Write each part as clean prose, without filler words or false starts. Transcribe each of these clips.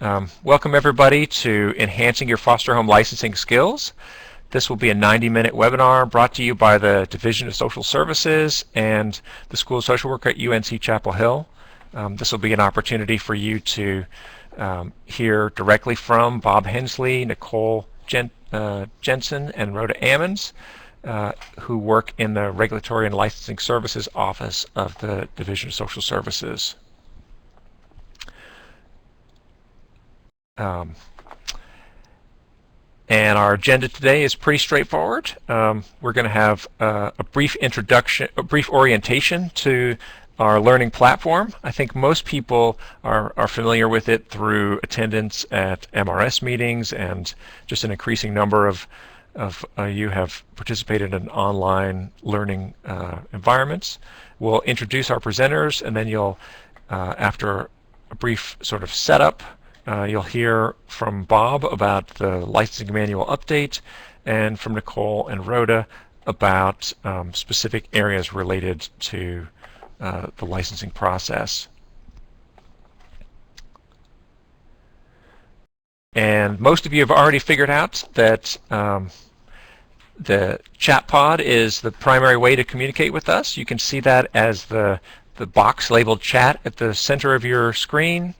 Welcome everybody to Enhancing Your Foster Home Licensing Skills. This will be a 90-minute webinar brought to you by the Division of Social Services and the School of Social Work at UNC Chapel Hill. This will be an opportunity for you to hear directly from Bob Hensley, Nicole Jensen, and Rhoda Ammons, who work in the Regulatory and Licensing Services Office of the Division of Social Services. And our agenda today is pretty straightforward. We're going to have a brief introduction, a brief orientation to our learning platform. I think most people are familiar with it through attendance at MRS meetings, and just an increasing number of you have participated in online learning environments. We'll introduce our presenters, and then you'll, after a brief sort of setup, you'll hear from Bob about the licensing manual update, and from Nicole and Rhoda about specific areas related to the licensing process. And most of you have already figured out that the chat pod is the primary way to communicate with us. You can see that as the box labeled chat at the center of your screen.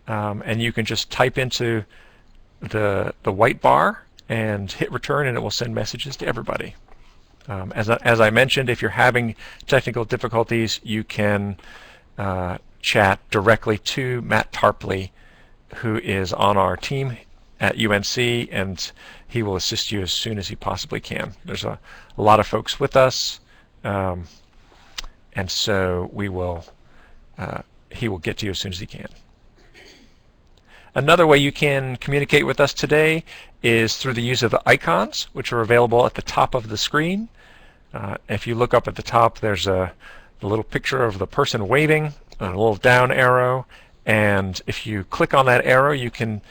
And you can just type into the white bar and hit return, and it will send messages to everybody. As I mentioned, if you're having technical difficulties, you can chat directly to Matt Tarpley, who is on our team at UNC, and he will assist you as soon as he possibly can. There's a lot of folks with us, and so he will get to you as soon as he can. Another way you can communicate with us today is through the use of the icons, which are available at the top of the screen. If you look up at the top, there's the little picture of the person waving, a little down arrow, and if you click on that arrow, you can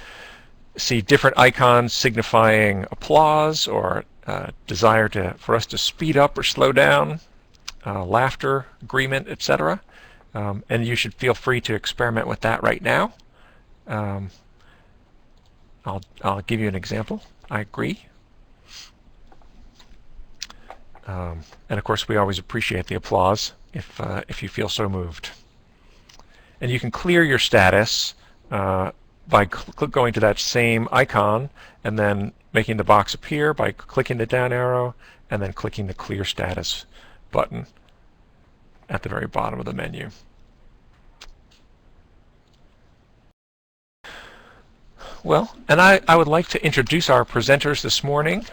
see different icons signifying applause or desire for us to speed up or slow down, laughter, agreement, etc. And you should feel free to experiment with that right now. I'll give you an example. I agree. And of course, we always appreciate the applause if you feel so moved. And you can clear your status by going to that same icon and then making the box appear by clicking the down arrow and then clicking the clear status button at the very bottom of the menu. Well, and I would like to introduce our presenters this morning.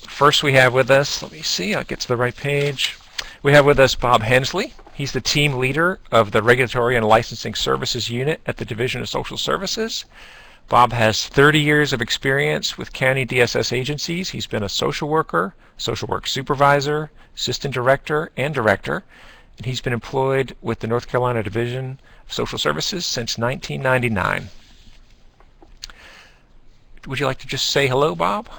First we have with us, let me see, I'll get to the right page. We have with us Bob Hensley. He's the team leader of the Regulatory and Licensing Services Unit at the Division of Social Services. Bob has 30 years of experience with county DSS agencies. He's been a social worker, social work supervisor, assistant director, and director. And he's been employed with the North Carolina Division of Social Services since 1999. Would you like to just say hello, Bob?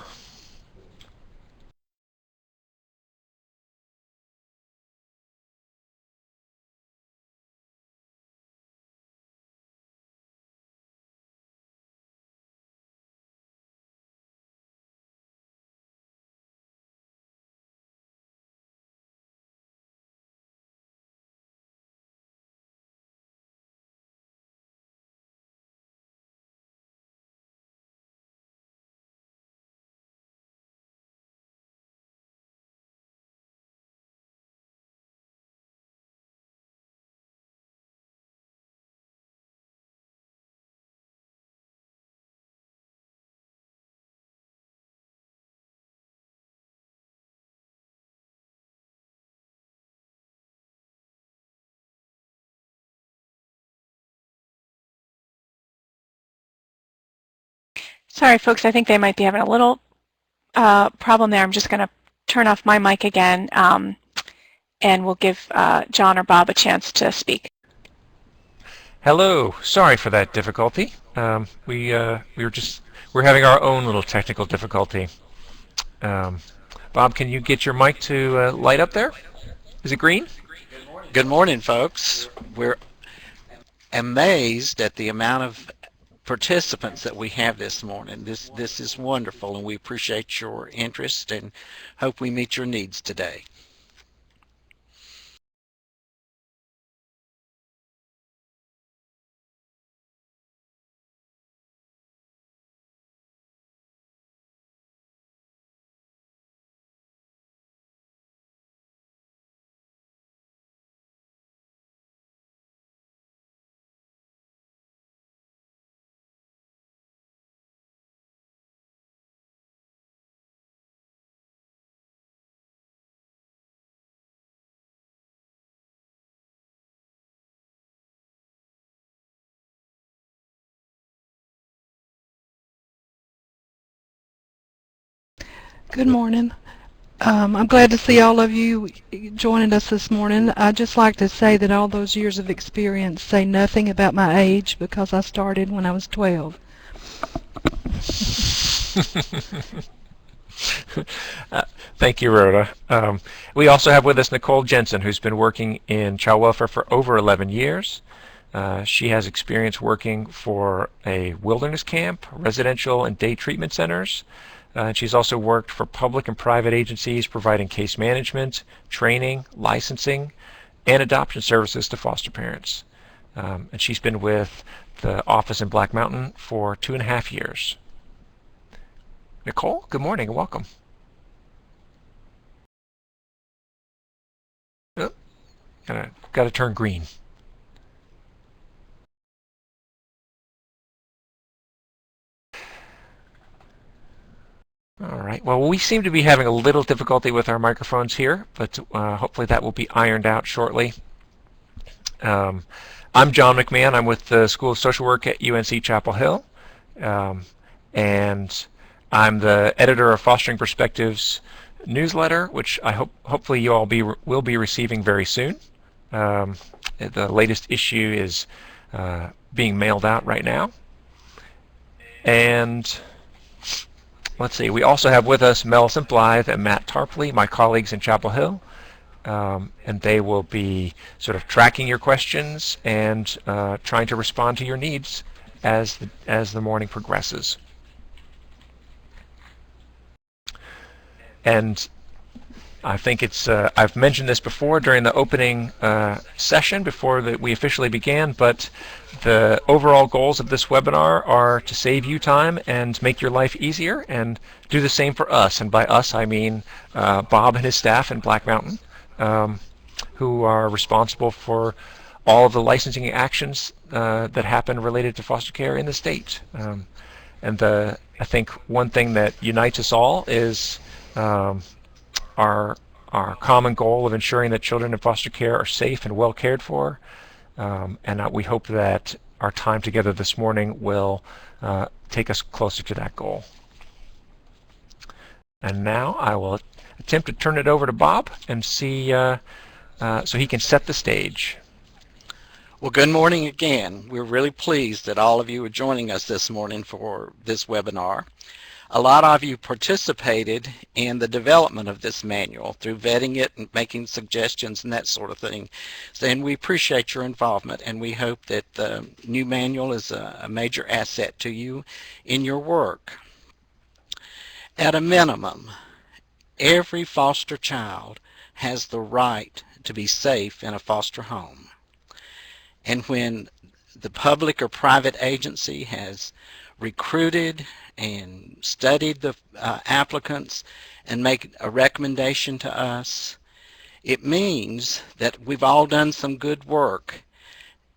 Sorry, folks, I think they might be having a little problem there. I'm just going to turn off my mic again, and we'll give John or Bob a chance to speak. Hello. Sorry for that difficulty. We're having our own little technical difficulty. Bob, can you get your mic to light up there? Is it green? Good morning, folks. amazed at the amount of participants that we have this morning. This is wonderful, and we appreciate your interest and hope we meet your needs today. Good morning. I'm glad to see all of you joining us this morning. I'd just like to say that all those years of experience say nothing about my age because I started when I was 12. Thank you, Rhoda. We also have with us Nicole Jensen, who's been working in child welfare for over 11 years. She has experience working for a wilderness camp, residential and day treatment centers. She's also worked for public and private agencies providing case management, training, licensing, and adoption services to foster parents. And she's been with the office in Black Mountain for 2.5 years. Nicole, good morning and welcome. Oh, gotta turn green. All right. Well, we seem to be having a little difficulty with our microphones here, but hopefully that will be ironed out shortly. I'm John McMahon. I'm with the School of Social Work at UNC Chapel Hill, and I'm the editor of Fostering Perspectives newsletter, which I hopefully you all will be receiving very soon. The latest issue is being mailed out right now, and let's see, we also have with us Mel Blythe and Matt Tarpley, my colleagues in Chapel Hill, and they will be sort of tracking your questions and trying to respond to your needs as the morning progresses. And I think it's, I've mentioned this before during the opening session before we officially began, but the overall goals of this webinar are to save you time and make your life easier and do the same for us. And by us, I mean Bob and his staff in Black Mountain, who are responsible for all of the licensing actions that happen related to foster care in the state. And I think one thing that unites us all is our common goal of ensuring that children in foster care are safe and well cared for, and we hope that our time together this morning will take us closer to that goal. And now I will attempt to turn it over to Bob and see so he can set the stage. Well, good morning again. We're really pleased that all of you are joining us this morning for this webinar. A lot of you participated in the development of this manual through vetting it and making suggestions and that sort of thing. And we appreciate your involvement, and we hope that the new manual is a major asset to you in your work. At a minimum, every foster child has the right to be safe in a foster home. And when the public or private agency has recruited and studied the applicants and make a recommendation to us, it means that we've all done some good work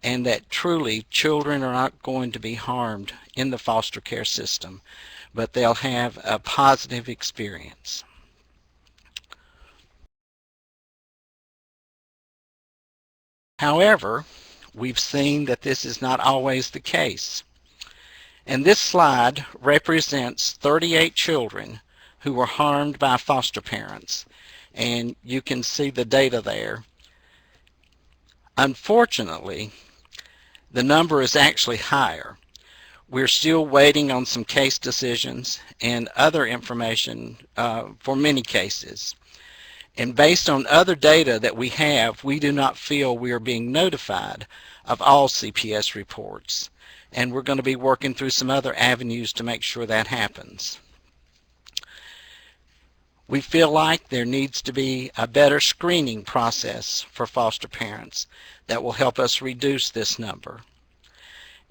and that truly children are not going to be harmed in the foster care system, but they'll have a positive experience. However, we've seen that this is not always the case. And this slide represents 38 children who were harmed by foster parents, and you can see the data there. Unfortunately, the number is actually higher. We're still waiting on some case decisions and other information for many cases. And based on other data that we have, we do not feel we are being notified of all CPS reports. And we're going to be working through some other avenues to make sure that happens. We feel like there needs to be a better screening process for foster parents that will help us reduce this number.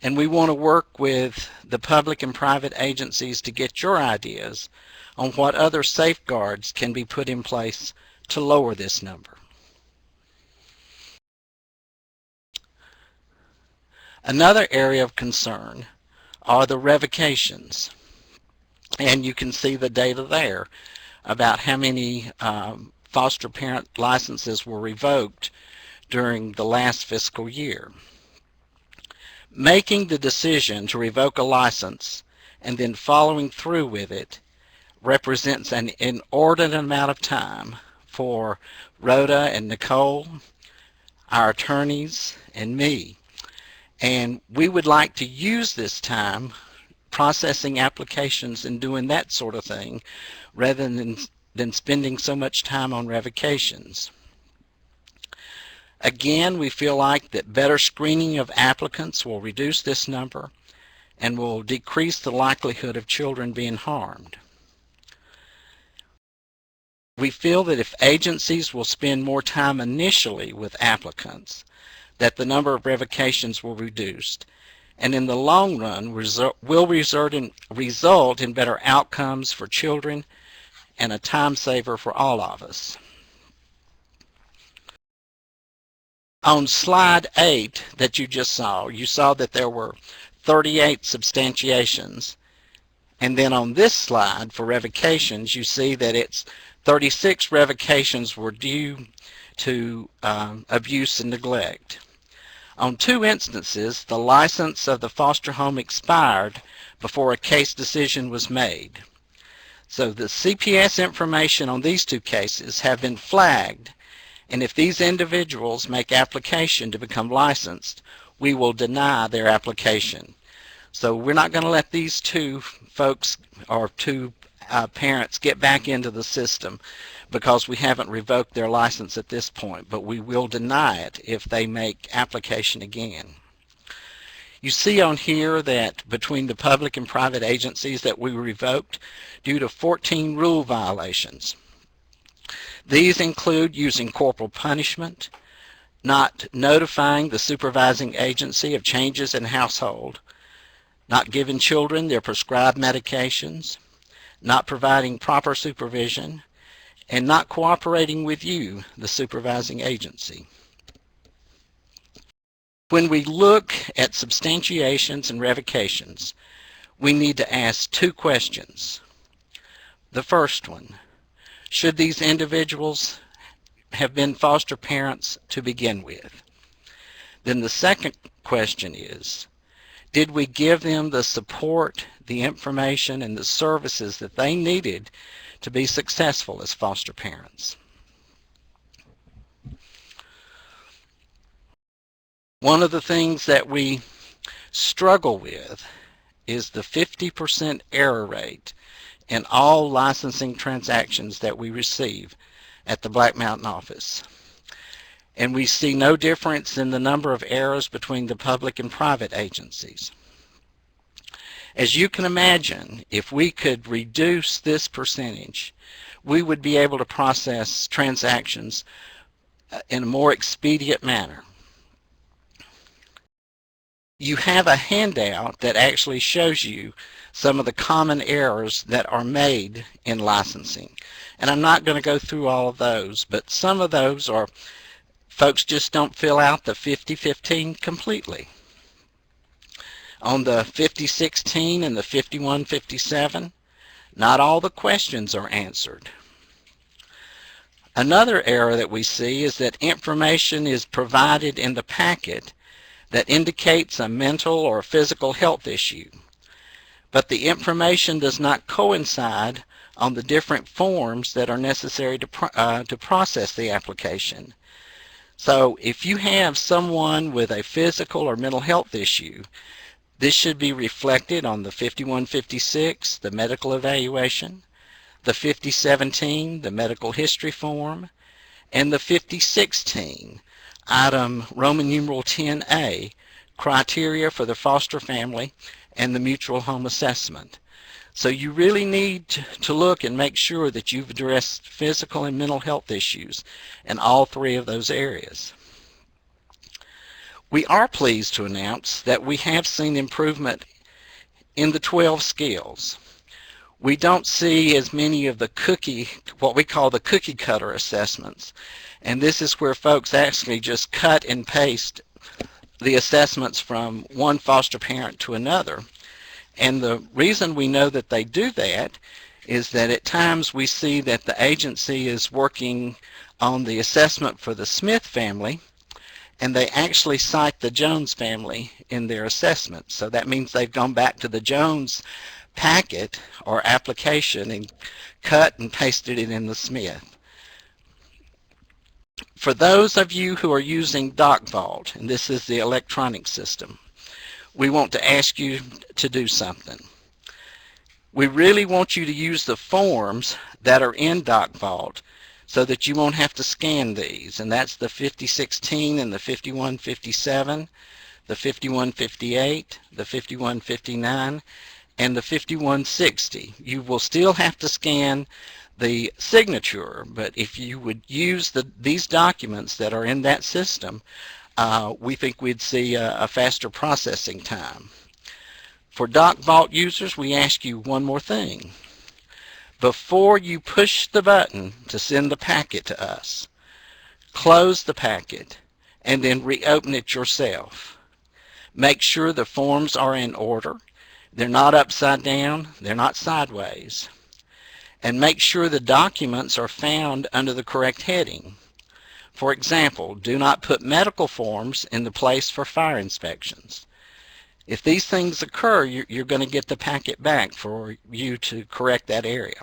And we want to work with the public and private agencies to get your ideas on what other safeguards can be put in place to lower this number. Another area of concern are the revocations. And you can see the data there about how many foster parent licenses were revoked during the last fiscal year. Making the decision to revoke a license and then following through with it represents an inordinate amount of time for Rhoda and Nicole, our attorneys, and me. And we would like to use this time processing applications and doing that sort of thing rather than spending so much time on revocations. Again, we feel like that better screening of applicants will reduce this number and will decrease the likelihood of children being harmed. We feel that if agencies will spend more time initially with applicants, that the number of revocations will reduce, and in the long run will result in better outcomes for children and a time saver for all of us. On slide 8 that you just saw, you saw that there were 38 substantiations, and then on this slide for revocations you see that it's 36 revocations were due to abuse and neglect. On 2 instances, the license of the foster home expired before a case decision was made. So the CPS information on these 2 cases have been flagged, and if these individuals make application to become licensed, we will deny their application. So we're not going to let these 2 folks or 2 parents get back into the system because we haven't revoked their license at this point, but we will deny it if they make application again. You see on here that between the public and private agencies that we revoked due to 14 rule violations. These include using corporal punishment, not notifying the supervising agency of changes in household, not giving children their prescribed medications, not providing proper supervision, and not cooperating with you, the supervising agency. When we look at substantiations and revocations, we need to ask 2 questions. The first one, should these individuals have been foster parents to begin with? Then the second question is, did we give them the support, the information, and the services that they needed to be successful as foster parents? One of the things that we struggle with is the 50% error rate in all licensing transactions that we receive at the Black Mountain office. And we see no difference in the number of errors between the public and private agencies. As you can imagine, if we could reduce this percentage, we would be able to process transactions in a more expedient manner. You have a handout that actually shows you some of the common errors that are made in licensing. And I'm not going to go through all of those, but some of those are folks just don't fill out the 50-15 completely. On the 50-16 and the 51-57, not all the questions are answered. Another error that we see is that information is provided in the packet that indicates a mental or physical health issue, but the information does not coincide on the different forms that are necessary to process the application. So if you have someone with a physical or mental health issue, this should be reflected on the 51-56, the medical evaluation, the 50-17, the medical history form, and the 5016, item Roman numeral 10A, criteria for the foster family and the mutual home assessment. So you really need to look and make sure that you've addressed physical and mental health issues in all three of those areas. We are pleased to announce that we have seen improvement in the 12 skills. We don't see as many of the what we call the cookie cutter assessments, and this is where folks actually just cut and paste the assessments from one foster parent to another. And the reason we know that they do that is that at times we see that the agency is working on the assessment for the Smith family, and they actually cite the Jones family in their assessment. So that means they've gone back to the Jones packet or application and cut and pasted it in the Smith. For those of you who are using DocVault, and this is the electronic system, we want to ask you to do something. We really want you to use the forms that are in DocVault so that you won't have to scan these, and that's the 5016 and the 5157, the 5158, the 5159, and the 5160. You will still have to scan the signature, but if you would use these documents that are in that system, we think we'd see a faster processing time. For DocVault users, we ask you one more thing. Before you push the button to send the packet to us, close the packet and then reopen it yourself. Make sure the forms are in order. They're not upside down, they're not sideways. And make sure the documents are found under the correct heading. For example, do not put medical forms in the place for fire inspections. If these things occur, you're going to get the packet back for you to correct that area.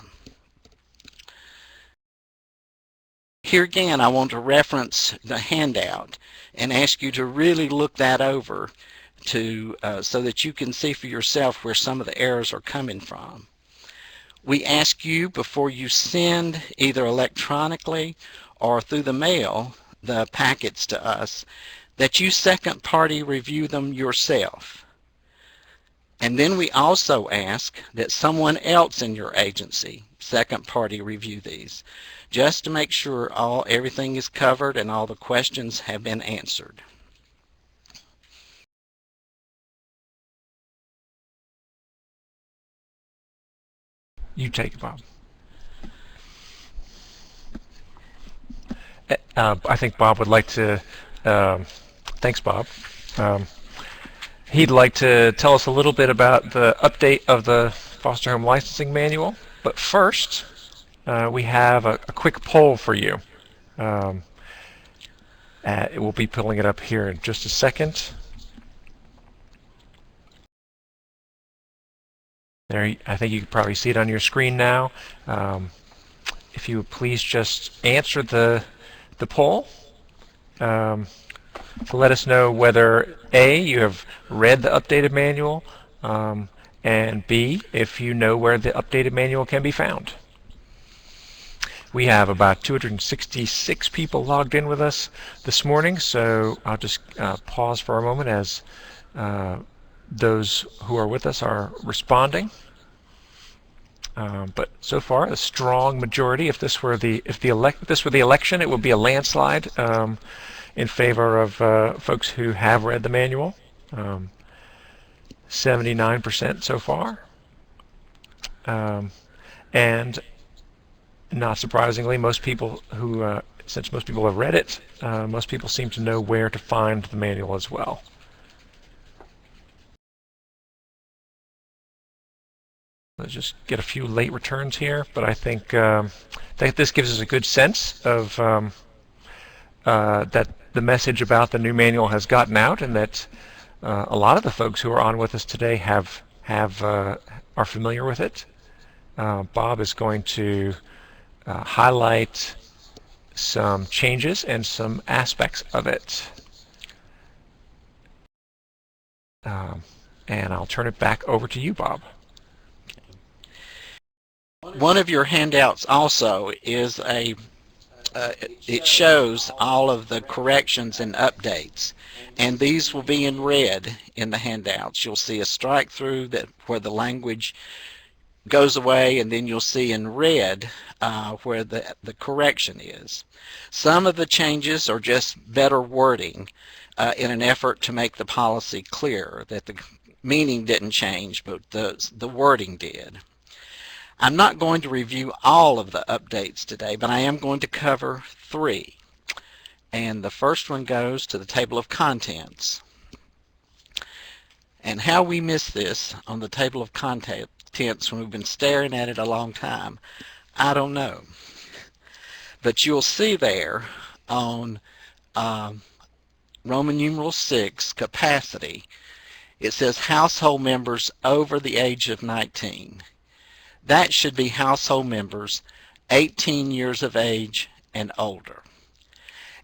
Here again, I want to reference the handout and ask you to really look that over so that you can see for yourself where some of the errors are coming from. We ask you before you send either electronically or through the mail the packets to us that you second party review them yourself. And then we also ask that someone else in your agency second party review these, just to make sure everything is covered and all the questions have been answered. You take it, Bob. I think Bob would like to, thanks Bob. He'd like to tell us a little bit about the update of the foster home licensing manual, but first we have a quick poll for you. We'll be pulling it up here in just a second. There, I think you can probably see it on your screen now. If you would please just answer the poll to let us know whether A, you have read the updated manual, and B, if you know where the updated manual can be found. We have about 266 people logged in with us this morning, so I'll just pause for a moment as those who are with us are responding. But so far, a strong majority. If this were the election, it would be a landslide in favor of folks who have read the manual. 79% so far, and not surprisingly, most people who, since most people have read it, most people seem to know where to find the manual as well. Let's just get a few late returns here, but I think that this gives us a good sense of that the message about the new manual has gotten out, and that a lot of the folks who are on with us today are familiar with it. Bob is going to highlight some changes and some aspects of it. And I'll turn it back over to you, Bob. One of your handouts also is a it shows all of the corrections and updates, and these will be in red in the handouts. You'll see a strike through that where the language goes away, and then you'll see in red where the correction is. Some of the changes are just better wording in an effort to make the policy clear, that the meaning didn't change, but the wording did. I'm not going to review all of the updates today, but I am going to cover 3. And the first one goes to the table of contents. And how we miss this on the table of contents when we've been staring at it a long time, I don't know. But you'll see there on Roman numeral 6, capacity, it says household members over the age of 19. That should be household members 18 years of age and older.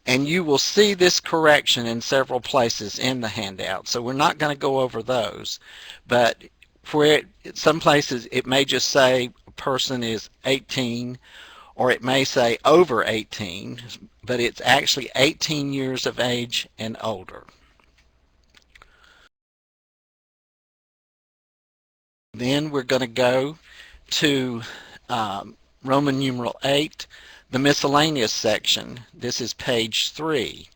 And you will see this correction in several places in the handout, so we're not going to go over those. But where some places it may just say a person is 18, or it may say over 18, but it's actually 18 years of age and older. Then we're going to go to Roman numeral 8, the miscellaneous section. This is page 3.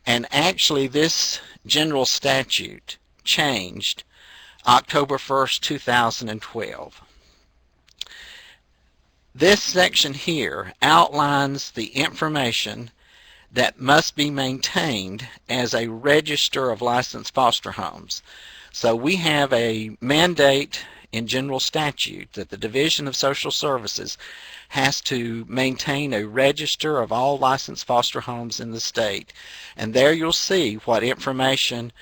And actually this general statute changed October 1st, 2012. This section here outlines the information that must be maintained as a register of licensed foster homes. So we have a mandate in general statute that the Division of Social Services has to maintain a register of all licensed foster homes in the state. And there you'll see what information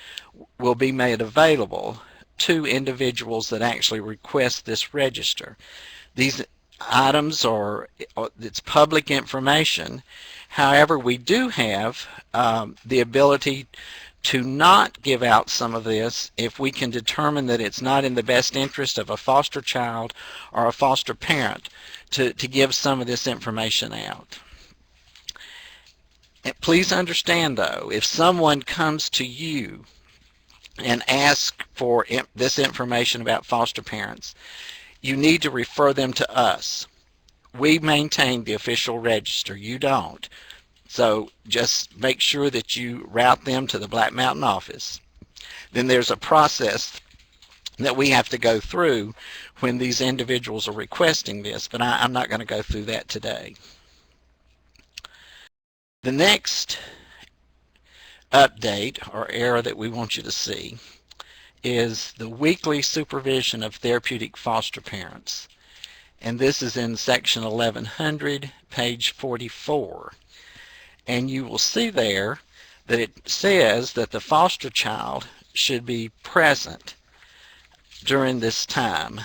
will be made available to individuals that actually request this register. These items it's public information. However, we do have the ability to not give out some of this if we can determine that it's not in the best interest of a foster child or a foster parent to give some of this information out. And please understand though, if someone comes to you and asks for this information about foster parents, you need to refer them to us. We maintain the official register, you don't. So just make sure that you route them to the Black Mountain office. Then there's a process that we have to go through when these individuals are requesting this, but I'm not going to go through that today. The next update or error that we want you to see is the weekly supervision of therapeutic foster parents. And this is in section 1100, page 44. And you will see there that it says that the foster child should be present during this time,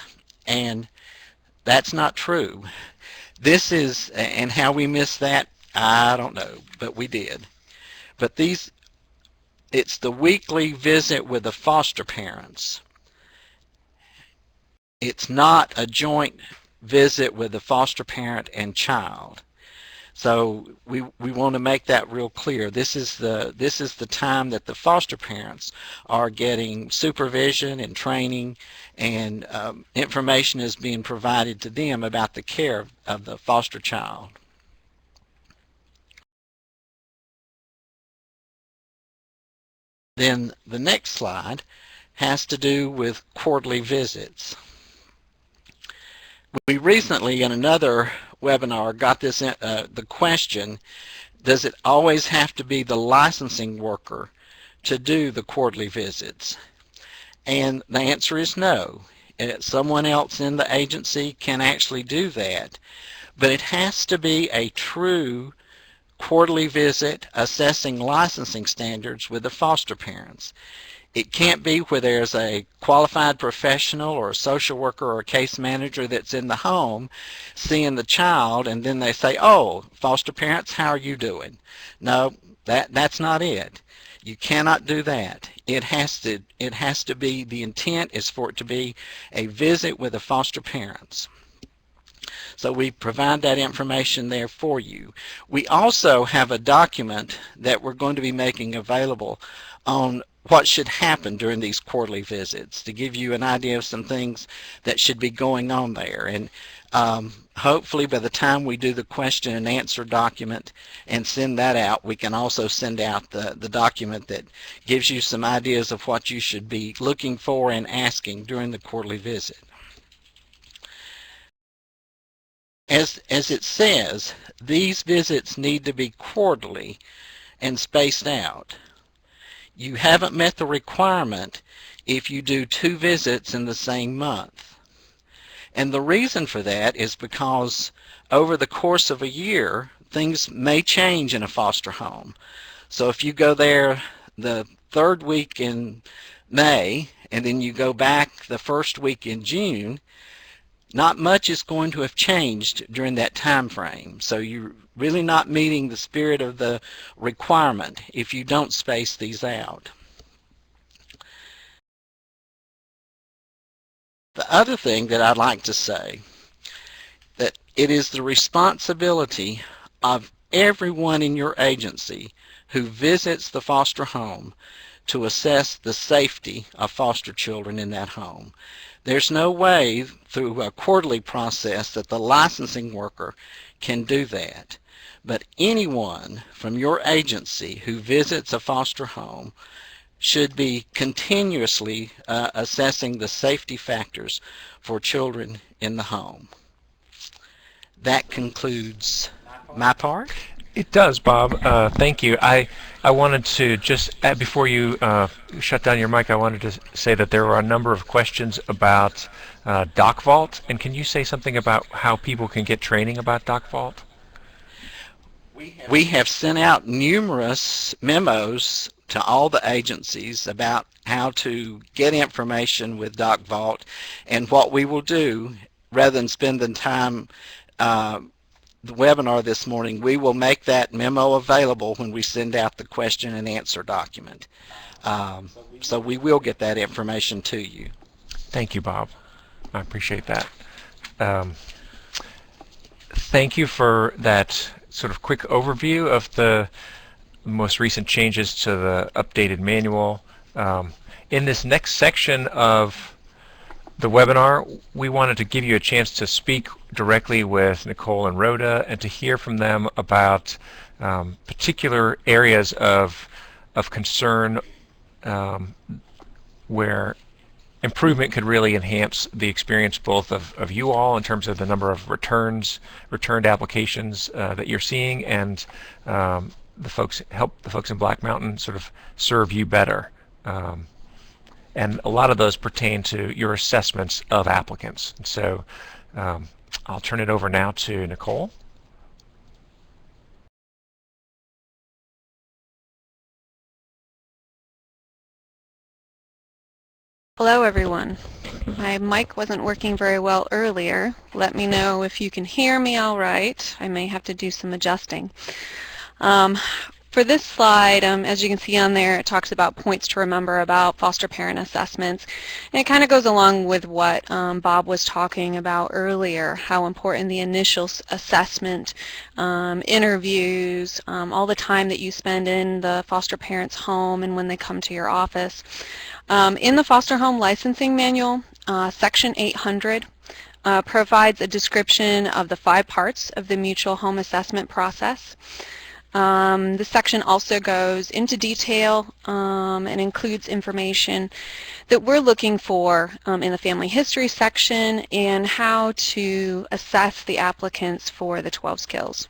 and that's not true. This is, and how we missed that, I don't know, but we did. But it's the weekly visit with the foster parents. It's not a joint visit with the foster parent and child. So we want to make that real clear. This is the time that the foster parents are getting supervision and training, and information is being provided to them about the care of the foster child. Then the next slide has to do with quarterly visits. We recently, in another webinar, got this the question, does it always have to be the licensing worker to do the quarterly visits? And the answer is no. Someone else in the agency can actually do that, but it has to be a true quarterly visit assessing licensing standards with the foster parents. It can't be where there's a qualified professional or a social worker or a case manager that's in the home seeing the child and then they say, oh, foster parents, how are you doing? No, that's not it. You cannot do that. It has to be, the intent is for it to be a visit with the foster parents. So we provide that information there for you. We also have a document that we're going to be making available on what should happen during these quarterly visits to give you an idea of some things that should be going on there. And hopefully by the time we do the question and answer document and send that out, we can also send out the document that gives you some ideas of what you should be looking for and asking during the quarterly visit. As it says, these visits need to be quarterly and spaced out. You haven't met the requirement if you do 2 visits in the same month. And the reason for that is because over the course of a year, things may change in a foster home. So if you go there the 3rd week in May and then you go back the 1st week in June, not much is going to have changed during that time frame. So you're really not meeting the spirit of the requirement if you don't space these out. The other thing that I'd like to say, that it is the responsibility of everyone in your agency who visits the foster home to assess the safety of foster children in that home. There's no way through a quarterly process that the licensing worker can do that. But anyone from your agency who visits a foster home should be continuously assessing the safety factors for children in the home. That concludes my part. It does, Bob. Thank you. I wanted to just, before you shut down your mic, I wanted to say that there were a number of questions about DocVault, and can you say something about how people can get training about DocVault? We have sent out numerous memos to all the agencies about how to get information with DocVault, and what we will do, rather than spending time the webinar this morning, we will make that memo available when we send out the question and answer document. So we will get that information to you. Thank you, Bob. I appreciate that. Thank you for that sort of quick overview of the most recent changes to the updated manual. In this next section of the webinar, we wanted to give you a chance to speak directly with Nicole and Rhoda and to hear from them about particular areas of concern where improvement could really enhance the experience both of you all in terms of the number of returned applications that you're seeing, and help the folks in Black Mountain sort of serve you better. And a lot of those pertain to your assessments of applicants. So I'll turn it over now to Nicole. Hello everyone. My mic wasn't working very well earlier. Let me know if you can hear me all right. I may have to do some adjusting. For this slide, as you can see on there, it talks about points to remember about foster parent assessments. And it kind of goes along with what Bob was talking about earlier, how important the initial assessment, interviews, all the time that you spend in the foster parent's home and when they come to your office. In the foster home licensing manual, section 800 provides a description of the 5 parts of the mutual home assessment process. This section also goes into detail and includes information that we're looking for in the family history section and how to assess the applicants for the 12 skills.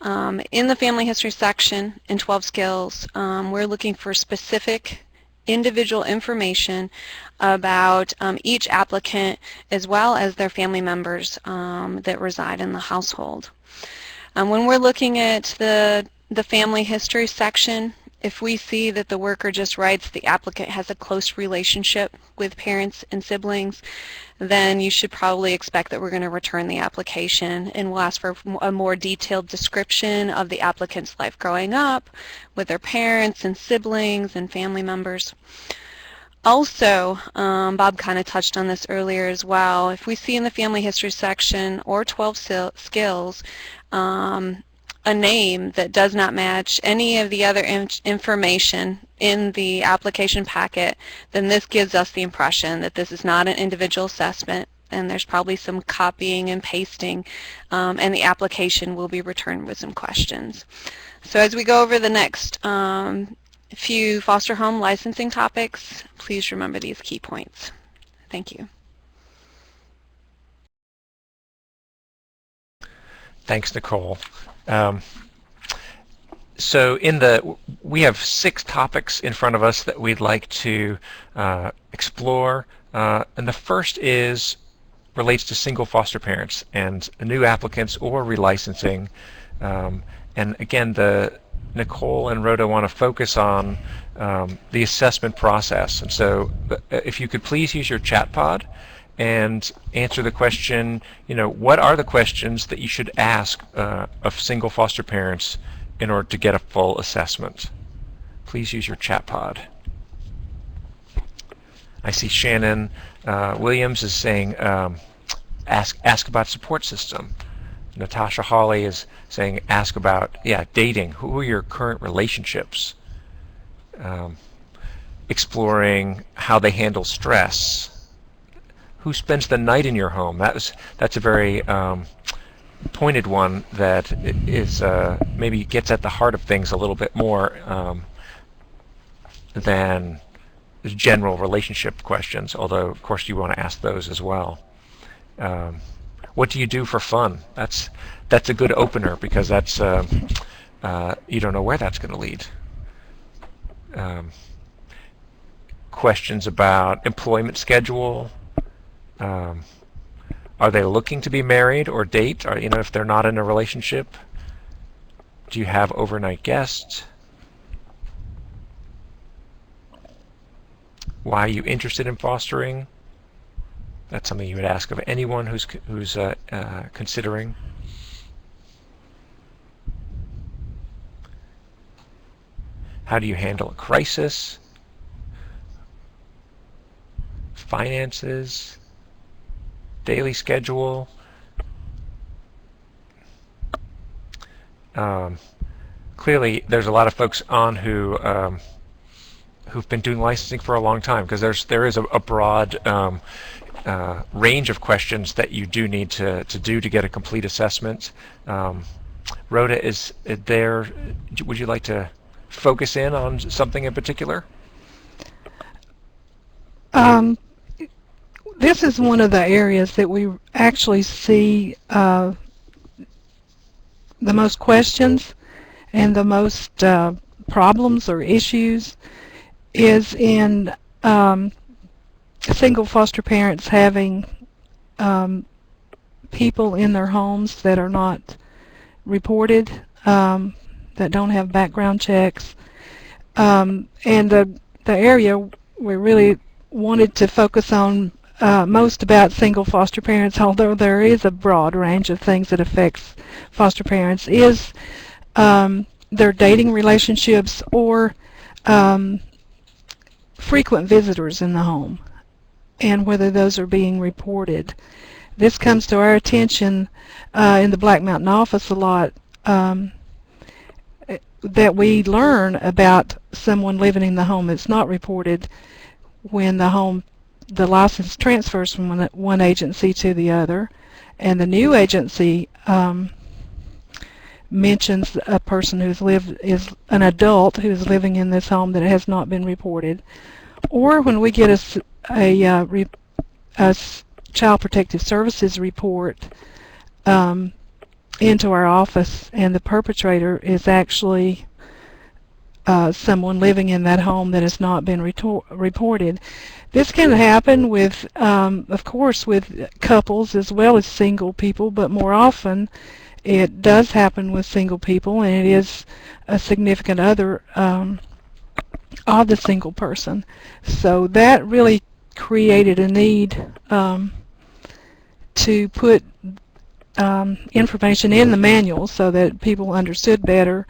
In the family history section in 12 skills, we're looking for specific individual information about each applicant as well as their family members that reside in the household. When we're looking at the family history section, if we see that the worker just writes the applicant has a close relationship with parents and siblings, then you should probably expect that we're going to return the application, and we'll ask for a more detailed description of the applicant's life growing up with their parents and siblings and family members. Also, Bob kind of touched on this earlier as well. If we see in the family history section or 12 skills a name that does not match any of the other information in the application packet, then this gives us the impression that this is not an individual assessment, and there's probably some copying and pasting, and the application will be returned with some questions. So as we go over the next few foster home licensing topics, please remember these key points. Thank you. Thanks, Nicole. So we have 6 topics in front of us that we'd like to explore, and the first relates to single foster parents and new applicants or relicensing. And again, Nicole and Rhoda want to focus on the assessment process. And so if you could please use your chat pod and answer the question, what are the questions that you should ask of single foster parents in order to get a full assessment? Please use your chat pod. I see Shannon Williams is saying, ask about support system. Natasha Hawley is saying, ask about, dating. Who are your current relationships? Exploring how they handle stress. Who spends the night in your home? That's a very pointed one that is maybe gets at the heart of things a little bit more than general relationship questions, although of course you want to ask those as well. What do you do for fun? That's a good opener, because that's you don't know where that's going to lead. Questions about employment schedule. Are they looking to be married or date? Or if they're not in a relationship? Do you have overnight guests? Why are you interested in fostering? That's something you would ask of anyone who's considering. How do you handle a crisis? Finances, daily schedule. Clearly, there's a lot of folks on who've been doing licensing for a long time, because there is a broad range of questions that you do need to do to get a complete assessment. Rhoda, is there? Would you like to focus in on something in particular? This is one of the areas that we actually see the most questions and the most problems or issues is in single foster parents having people in their homes that are not reported, that don't have background checks, and the area we really wanted to focus on most about single foster parents, although there is a broad range of things that affects foster parents, is their dating relationships or frequent visitors in the home, and whether those are being reported. This comes to our attention in the Black Mountain office a lot, that we learn about someone living in the home that's not reported when the license transfers from one agency to the other, and the new agency mentions a person is an adult who's living in this home that has not been reported, or when we get a Child Protective Services report into our office, and the perpetrator is actually someone living in that home that has not been reported. This can happen with, of course, with couples as well as single people, but more often it does happen with single people, and it is a significant other of the single person. So that really created a need to put information in the manual so that people understood better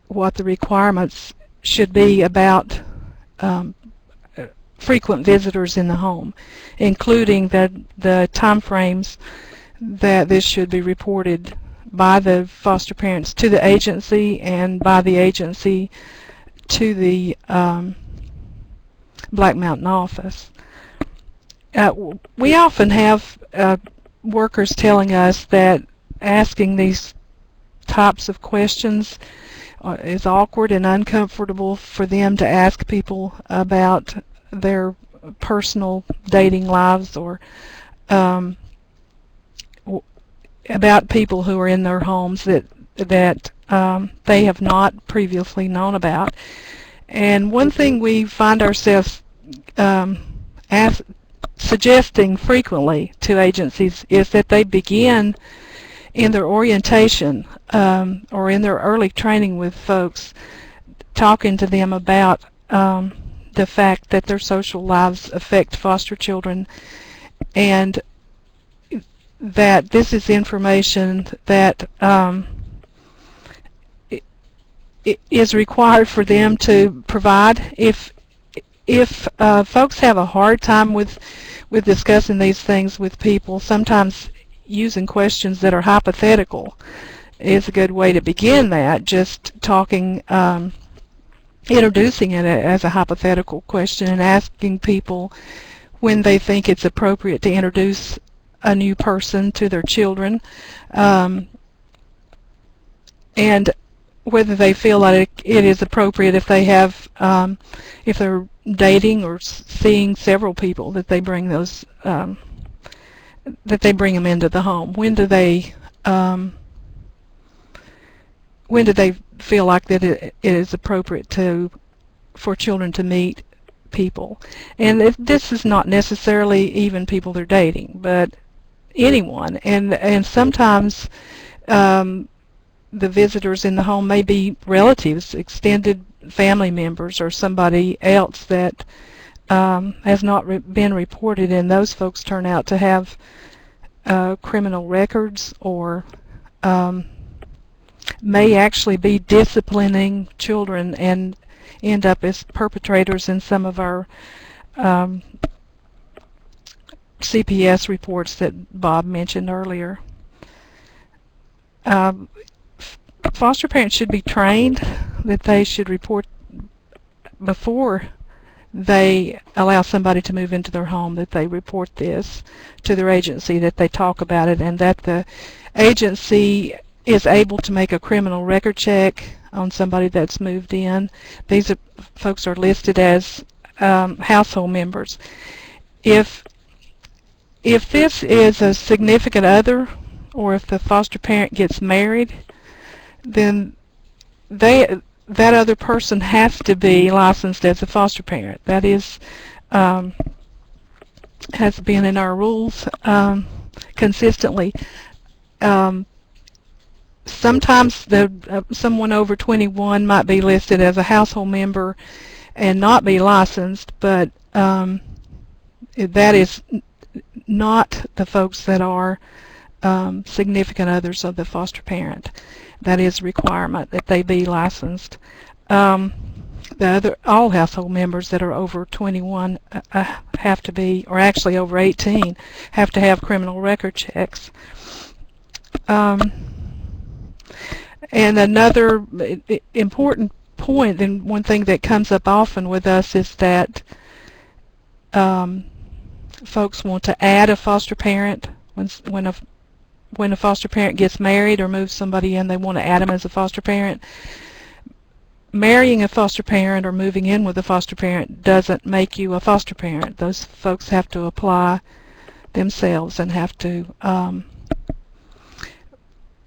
what the requirements should be about frequent visitors in the home, including the time frames that this should be reported by the foster parents to the agency and by the agency to the Black Mountain office. We often have workers telling us that asking these types of questions is awkward and uncomfortable for them to ask people about their personal dating lives or about people who are in their homes that they have not previously known about. And one thing we find ourselves suggesting frequently to agencies is that they begin in their orientation or in their early training with folks, talking to them about the fact that their social lives affect foster children, and that this is information that is required for them to provide. If folks have a hard time with discussing these things with people, sometimes using questions that are hypothetical is a good way to begin that. Just talking, introducing it as a hypothetical question and asking people when they think it's appropriate to introduce a new person to their children, and whether they feel like it is appropriate if they have, if they're dating or seeing several people, that they bring those, that they bring them into the home. When do they feel like that it is appropriate for children to meet people? And this is not necessarily even people they're dating, but anyone. And sometimes the visitors in the home may be relatives, extended family members, or somebody else that has not been reported, and those folks turn out to have criminal records, or may actually be disciplining children and end up as perpetrators in some of our CPS reports that Bob mentioned earlier. Foster parents should be trained that they should report before they allow somebody to move into their home, that they report this to their agency, that they talk about it, and that the agency is able to make a criminal record check on somebody that's moved in. These folks are listed as household members. If this is a significant other, or if the foster parent gets married, then that other person has to be licensed as a foster parent. That is, has been in our rules consistently. Sometimes someone over 21 might be listed as a household member and not be licensed, but that is not the folks that are significant others of the foster parent. That is a requirement that they be licensed. All household members that are over 21 have to be, or actually over 18, have to have criminal record checks. And another important point, and one thing that comes up often with us, is that folks want to add a foster parent when a foster parent gets married or moves somebody in. They want to add them as a foster parent. Marrying a foster parent or moving in with a foster parent doesn't make you a foster parent. Those folks have to apply themselves and have to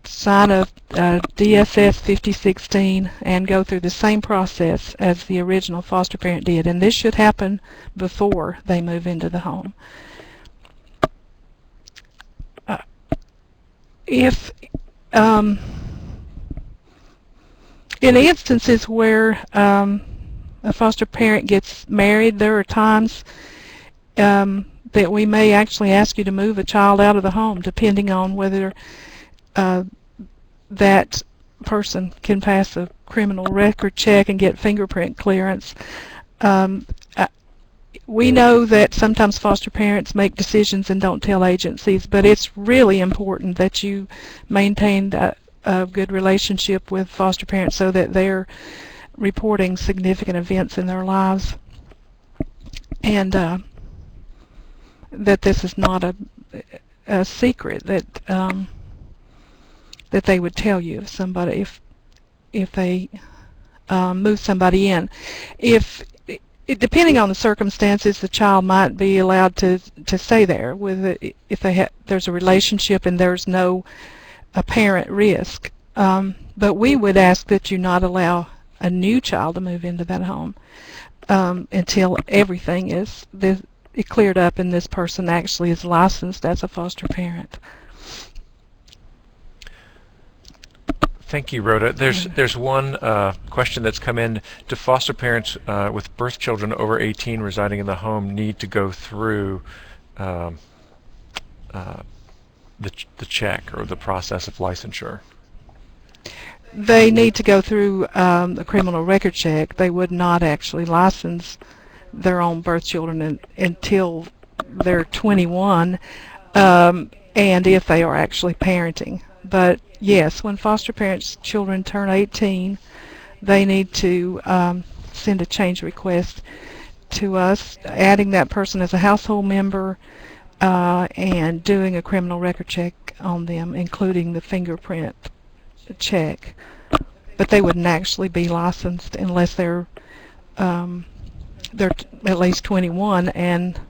sign a DSS 5016 and go through the same process as the original foster parent did. And this should happen before they move into the home. If in instances where a foster parent gets married, there are times that we may actually ask you to move a child out of the home, depending on whether that person can pass a criminal record check and get fingerprint clearance. we know that sometimes foster parents make decisions and don't tell agencies, but it's really important that you maintain a good relationship with foster parents so that they're reporting significant events in their lives, and that this is not a secret that they would tell you if they move somebody in. Depending on the circumstances, the child might be allowed to stay there if there's a relationship and there's no apparent risk. But we would ask that you not allow a new child to move into that home until everything is cleared up and this person actually is licensed as a foster parent. Thank you, Rhoda. There's one question that's come in. Do foster parents with birth children over 18 residing in the home need to go through the check or the process of licensure? They need to go through a criminal record check. They would not actually license their own birth children until they're 21, and if they are actually parenting. But yes, when foster parents' children turn 18, they need to send a change request to us, adding that person as a household member and doing a criminal record check on them, including the fingerprint check. But they wouldn't actually be licensed unless they're at least 21 and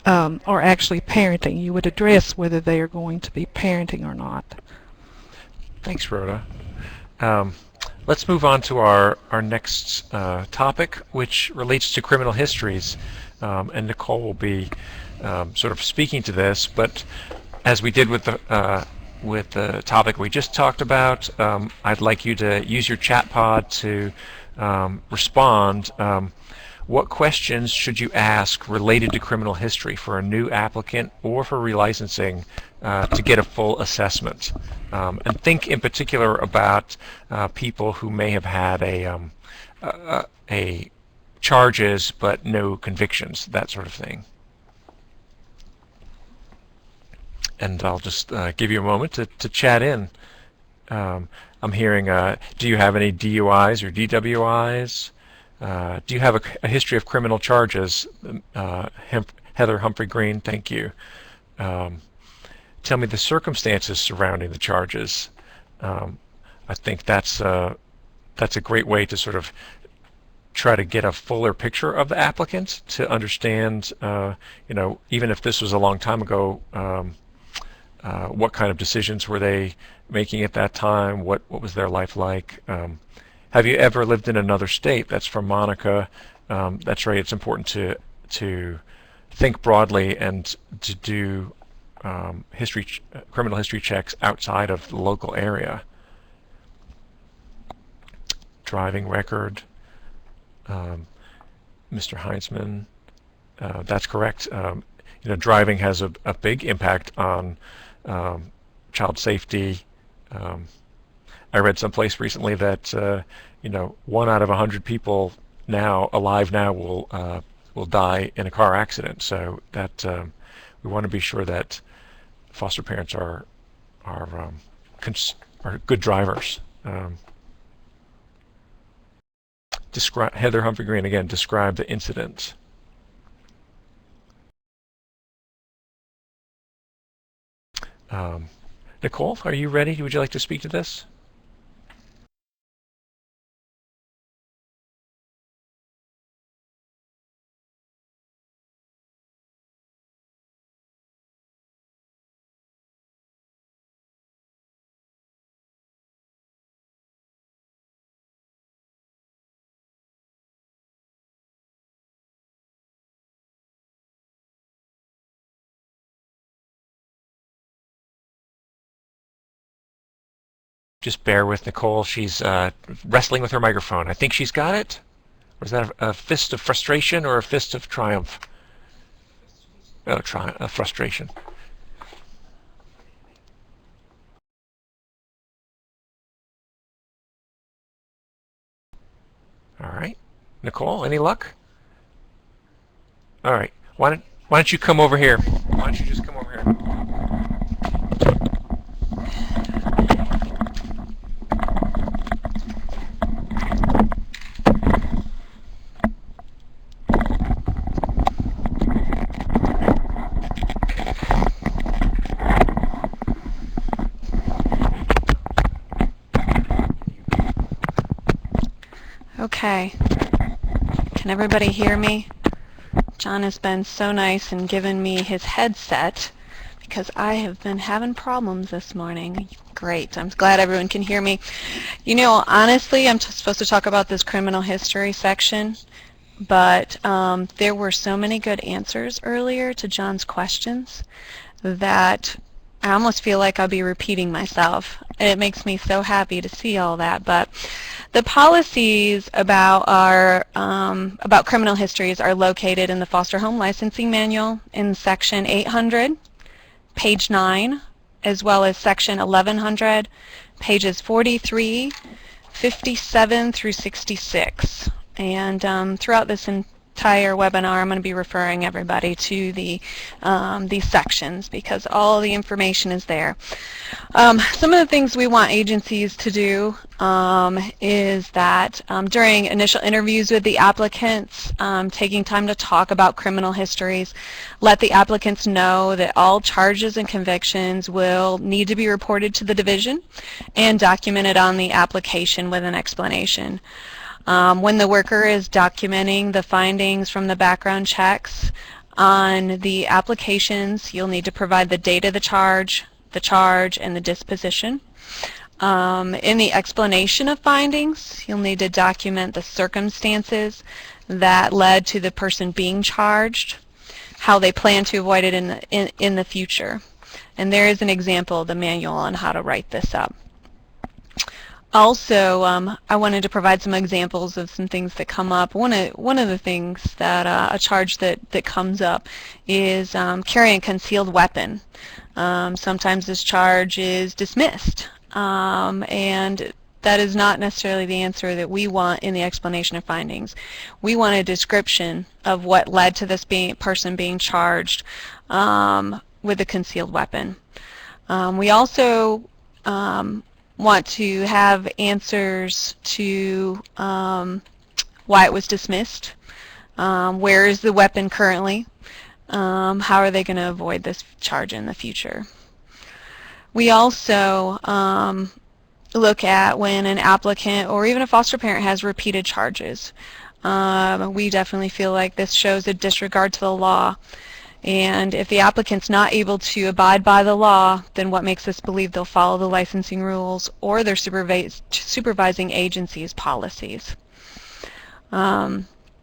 are actually parenting. You would address whether they are going to be parenting or not. Thanks, Rhoda. Let's move on to our next topic, which relates to criminal histories. And Nicole will be sort of speaking to this, but as we did with the topic we just talked about, I'd like you to use your chat pod to respond. What questions should you ask related to criminal history for a new applicant or for relicensing to get a full assessment? And think in particular about people who may have had a charges but no convictions, that sort of thing. And I'll just give you a moment to chat in. I'm hearing, do you have any DUIs or DWIs? Do you have a history of criminal charges? Heather Humphrey Green, thank you. Tell me the circumstances surrounding the charges. I think that's a great way to sort of try to get a fuller picture of the applicant, to understand, even if this was a long time ago, what kind of decisions were they making at that time? What was their life like? Have you ever lived in another state? That's from Monica. That's right. It's important to think broadly and to do criminal history checks outside of the local area. Driving record. Mr. Heinzman, that's correct. Driving has a big impact on child safety. I read someplace recently that 1 out of 100 people alive now will die in a car accident. So that we want to be sure that foster parents are good drivers. Heather Humphrey Green again. Describe the incident. Nicole, are you ready? Would you like to speak to this? Just bear with Nicole. She's wrestling with her microphone. I think she's got it. Or is that a fist of frustration or a fist of triumph? Oh, frustration. All right. Nicole, any luck? All right. Why don't you come over here? Why don't you just come over here? Okay. Can everybody hear me? John has been so nice and given me his headset because I have been having problems this morning. Great. I'm glad everyone can hear me. You know, honestly, I'm supposed to talk about this criminal history section, but there were so many good answers earlier to John's questions that I almost feel like I'll be repeating myself. And it makes me so happy to see all that. But the policies about our about criminal histories are located in the Foster Home Licensing Manual in Section 800, page 9, as well as Section 1100, pages 43, 57 through 66. And throughout this entire webinar, I'm going to be referring everybody to these sections because all the information is there. Some of the things we want agencies to do is that during initial interviews with the applicants, taking time to talk about criminal histories, let the applicants know that all charges and convictions will need to be reported to the division and documented on the application with an explanation. When the worker is documenting the findings from the background checks on the applications, you'll need to provide the date of the charge, and the disposition. In the explanation of findings, you'll need to document the circumstances that led to the person being charged, how they plan to avoid it in the future. And there is an example of the manual on how to write this up. Also, I wanted to provide some examples of some things that come up. One of the things that a charge that comes up is carrying a concealed weapon. Sometimes this charge is dismissed, and that is not necessarily the answer that we want in the explanation of findings. We want a description of what led to this person being charged with a concealed weapon. We also want to have answers to why it was dismissed, where is the weapon currently, how are they going to avoid this charge in the future. We also look at when an applicant or even a foster parent has repeated charges. We definitely feel like this shows a disregard to the law. And if the applicant's not able to abide by the law, then what makes us believe they'll follow the licensing rules or their supervising agency's policies. Also,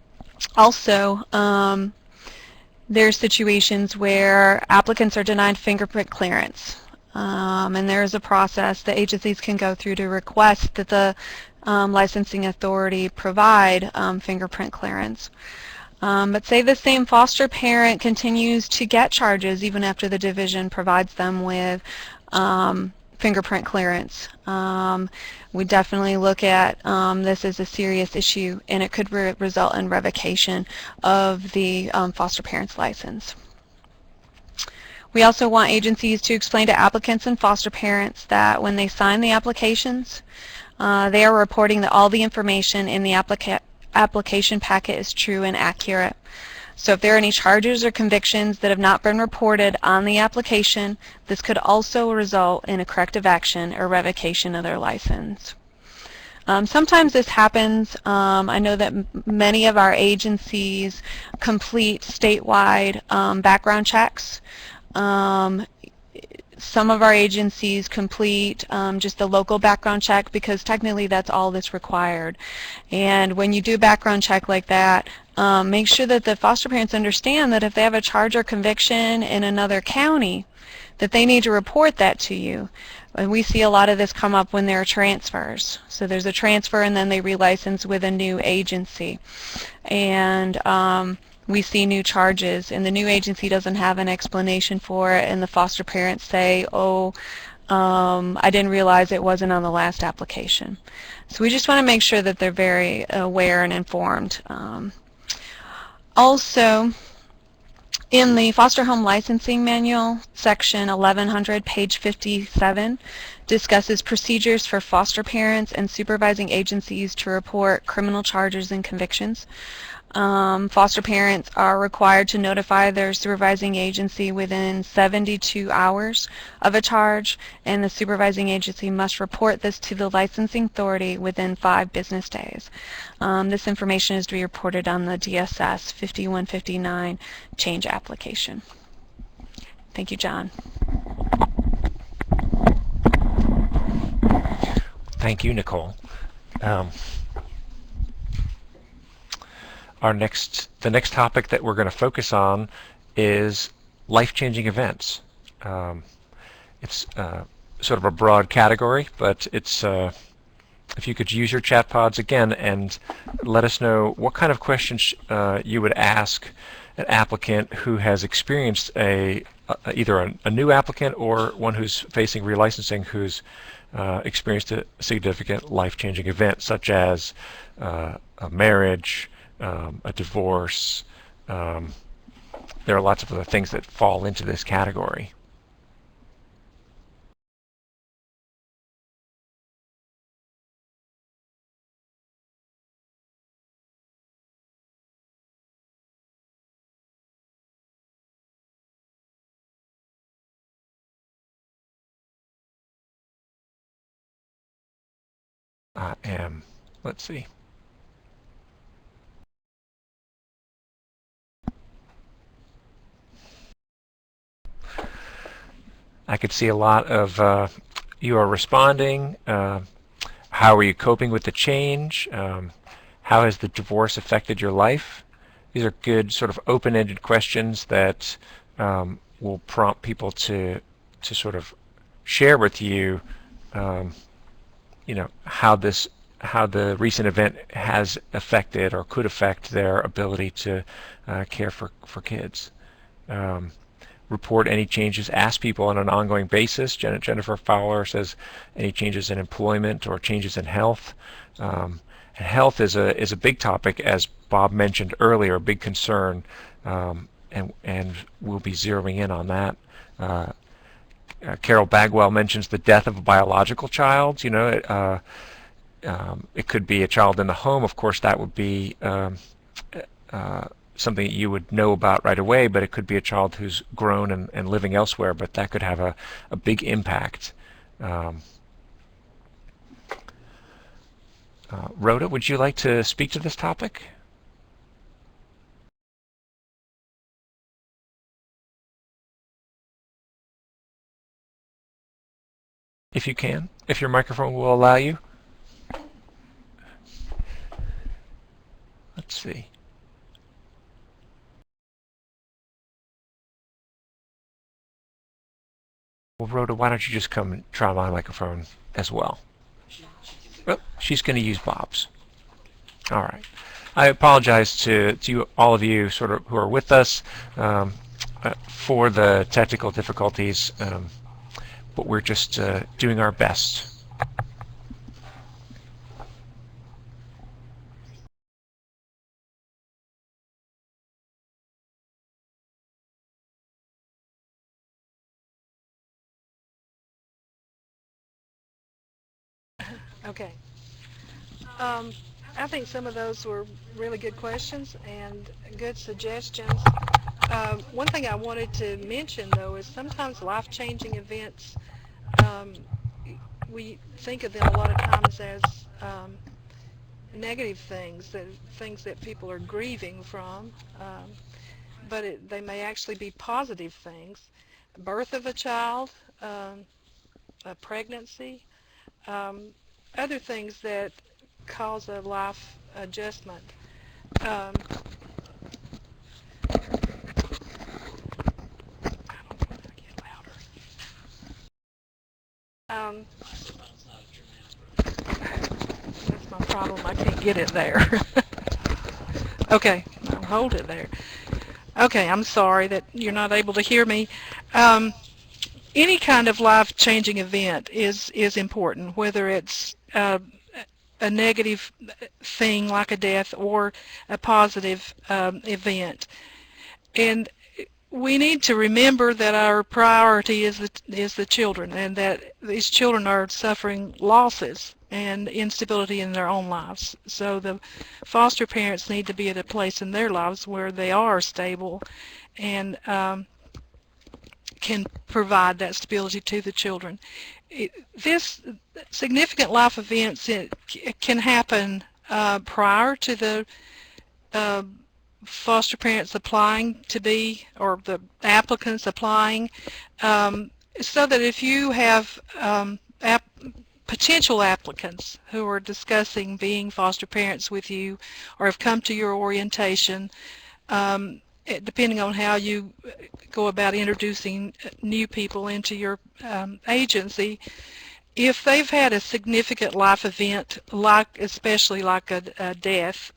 there's situations where applicants are denied fingerprint clearance. And there is a process that agencies can go through to request that the licensing authority provide fingerprint clearance. But say the same foster parent continues to get charges even after the division provides them with fingerprint clearance. We definitely look at this as a serious issue, and it could result in revocation of the foster parent's license. We also want agencies to explain to applicants and foster parents that when they sign the applications, they are reporting that all the information in the application packet is true and accurate. So if there are any charges or convictions that have not been reported on the application, this could also result in a corrective action or revocation of their license. Sometimes this happens. I know that many of our agencies complete statewide background checks. Some of our agencies complete just a local background check because technically that's all that's required. And when you do a background check like that, make sure that the foster parents understand that if they have a charge or conviction in another county, that they need to report that to you. And we see a lot of this come up when there are transfers. So there's a transfer and then they relicense with a new agency. And we see new charges and the new agency doesn't have an explanation for it, and the foster parents say, oh, I didn't realize it wasn't on the last application. So we just want to make sure that they're very aware and informed. Also, In the foster home licensing manual, section 1100, page 57, discusses procedures for foster parents and supervising agencies to report criminal charges and convictions. Foster parents are required to notify their supervising agency within 72 hours of a charge, and the supervising agency must report this to the licensing authority within 5 business days. This information is to be reported on the DSS 5159 change application. Thank you, John. Thank you, Nicole. The next topic that we're going to focus on is life-changing events. It's sort of a broad category, but it's if you could use your chat pods again and let us know what kind of questions you would ask an applicant who has experienced either a new applicant or one who's facing relicensing who's experienced a significant life-changing event, such as a marriage, a divorce. There are lots of other things that fall into this category. Let's see. I could see a lot of you are responding. How are you coping with the change? How has the divorce affected your life? These are good sort of open-ended questions that will prompt people to sort of share with you, how the recent event has affected or could affect their ability to care for kids. Report any changes, ask people on an ongoing basis. Jennifer Fowler says any changes in employment or changes in health. And health is a big topic, as Bob mentioned earlier, a big concern, and we'll be zeroing in on that. Carol Bagwell mentions the death of a biological child. It could be a child in the home. Of course, that would be something that you would know about right away, but it could be a child who's grown and living elsewhere, but that could have a big impact. Rhoda, would you like to speak to this topic? If you can, if your microphone will allow you. Let's see. Well, Rhoda, why don't you just come and try my microphone as well? Oh, she's going to use Bob's. All right. I apologize to all of you sort of who are with us for the technical difficulties, but we're just doing our best. Okay. I think some of those were really good questions and good suggestions. One thing I wanted to mention, though, is sometimes life-changing events, we think of them a lot of times as negative things that people are grieving from, but they may actually be positive things. Birth of a child, a pregnancy, other things that cause a life adjustment. I don't know if I get louder. That's my problem. I can't get it there. Okay, I'll hold it there. Okay, I'm sorry that you're not able to hear me. Any kind of life-changing event is important, whether it's a negative thing like a death or a positive event. And we need to remember that our priority is the children, and that these children are suffering losses and instability in their own lives. So the foster parents need to be at a place in their lives where they are stable and can provide that stability to the children. This significant life events, it can happen prior to the foster parents applying to be, or the applicants applying, so that if you have potential applicants who are discussing being foster parents with you or have come to your orientation, depending on how you go about introducing new people into your agency, if they've had a significant life event, especially like a death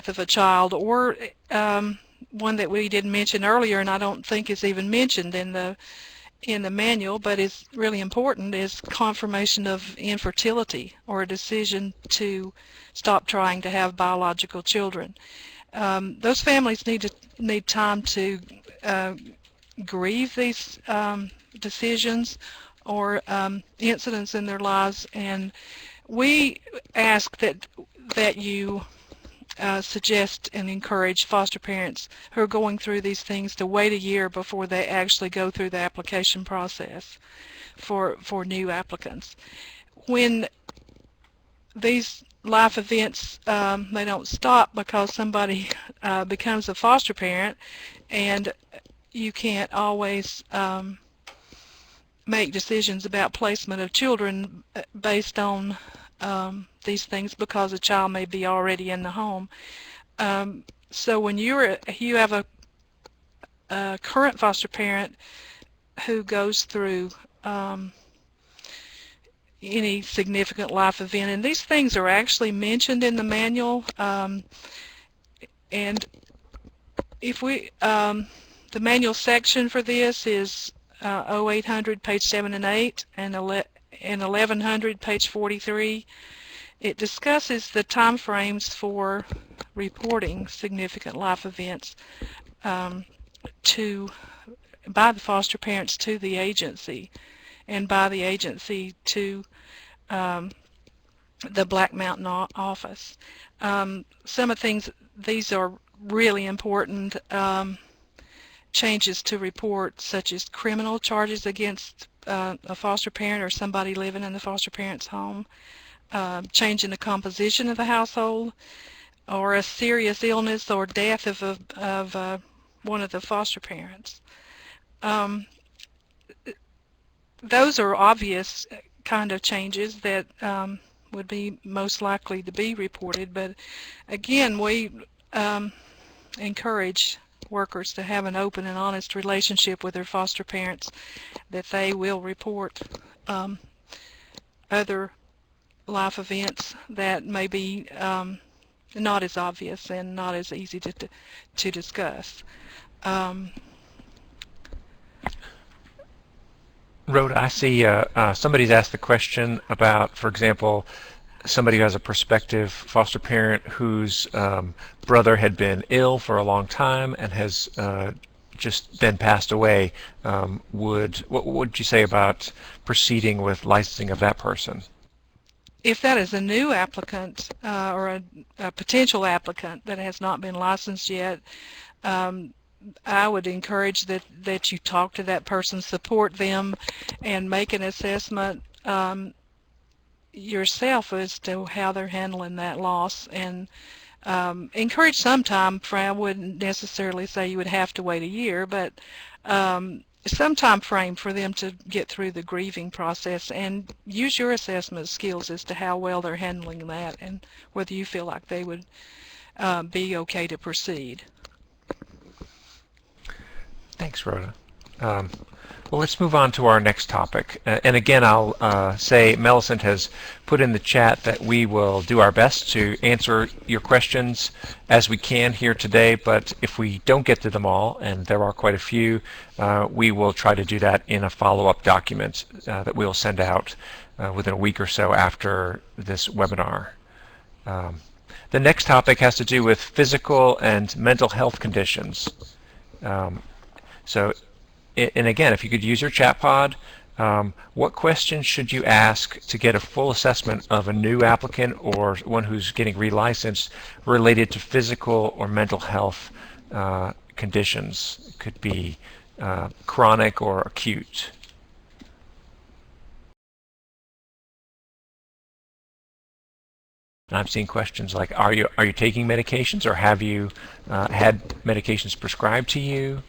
of a child, or one that we didn't mention earlier, and I don't think is even mentioned in the manual, but is really important, is confirmation of infertility or a decision to stop trying to have biological children. Those families need time to grieve these decisions or incidents in their lives, and we ask that you suggest and encourage foster parents who are going through these things to wait a year before they actually go through the application process for new applicants. When these life events, they don't stop because somebody becomes a foster parent, and you can't always make decisions about placement of children based on these things because a child may be already in the home. So when you have a current foster parent who goes through any significant life event, and these things are actually mentioned in the manual, and if we the manual section for this is 0800 page 7 and 8 and 1100 page 43. It discusses the time frames for reporting significant life events by the foster parents to the agency, and by the agency to the Black Mountain office. Some of the things, these are really important changes to report, such as criminal charges against a foster parent or somebody living in the foster parent's home, change in the composition of the household, or a serious illness or death of one of the foster parents. Those are obvious kind of changes that would be most likely to be reported, but again, we encourage workers to have an open and honest relationship with their foster parents, that they will report other life events that may be not as obvious and not as easy to discuss. Rhoda, I see somebody's asked the question about, for example, somebody who has a prospective foster parent whose brother had been ill for a long time and has just then passed away. What would you say about proceeding with licensing of that person? If that is a new applicant or a potential applicant that has not been licensed yet, I would encourage that you talk to that person, support them, and make an assessment yourself as to how they're handling that loss, and encourage some time frame. I wouldn't necessarily say you would have to wait a year, but some time frame for them to get through the grieving process, and use your assessment skills as to how well they're handling that and whether you feel like they would be okay to proceed. Thanks, Rhoda. Well, let's move on to our next topic. And again, I'll say Millicent has put in the chat that we will do our best to answer your questions as we can here today, but if we don't get to them all, and there are quite a few, we will try to do that in a follow-up document that we'll send out within a week or so after this webinar. The next topic has to do with physical and mental health conditions. So, and again, if you could use your chat pod, what questions should you ask to get a full assessment of a new applicant or one who's getting relicensed related to physical or mental health conditions? It could be chronic or acute. And I'm seeing questions like, are you taking medications, or have you had medications prescribed to you?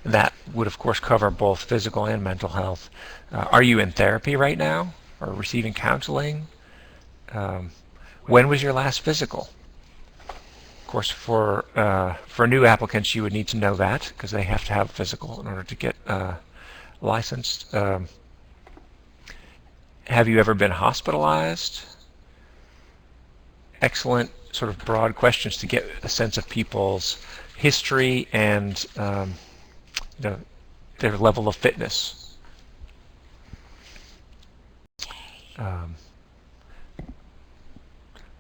That would, of course, cover both physical and mental health. Are you in therapy right now or receiving counseling? When was your last physical? Of course, for new applicants, you would need to know that because they have to have a physical in order to get licensed. Have you ever been hospitalized? Excellent sort of broad questions to get a sense of people's history and their level of fitness.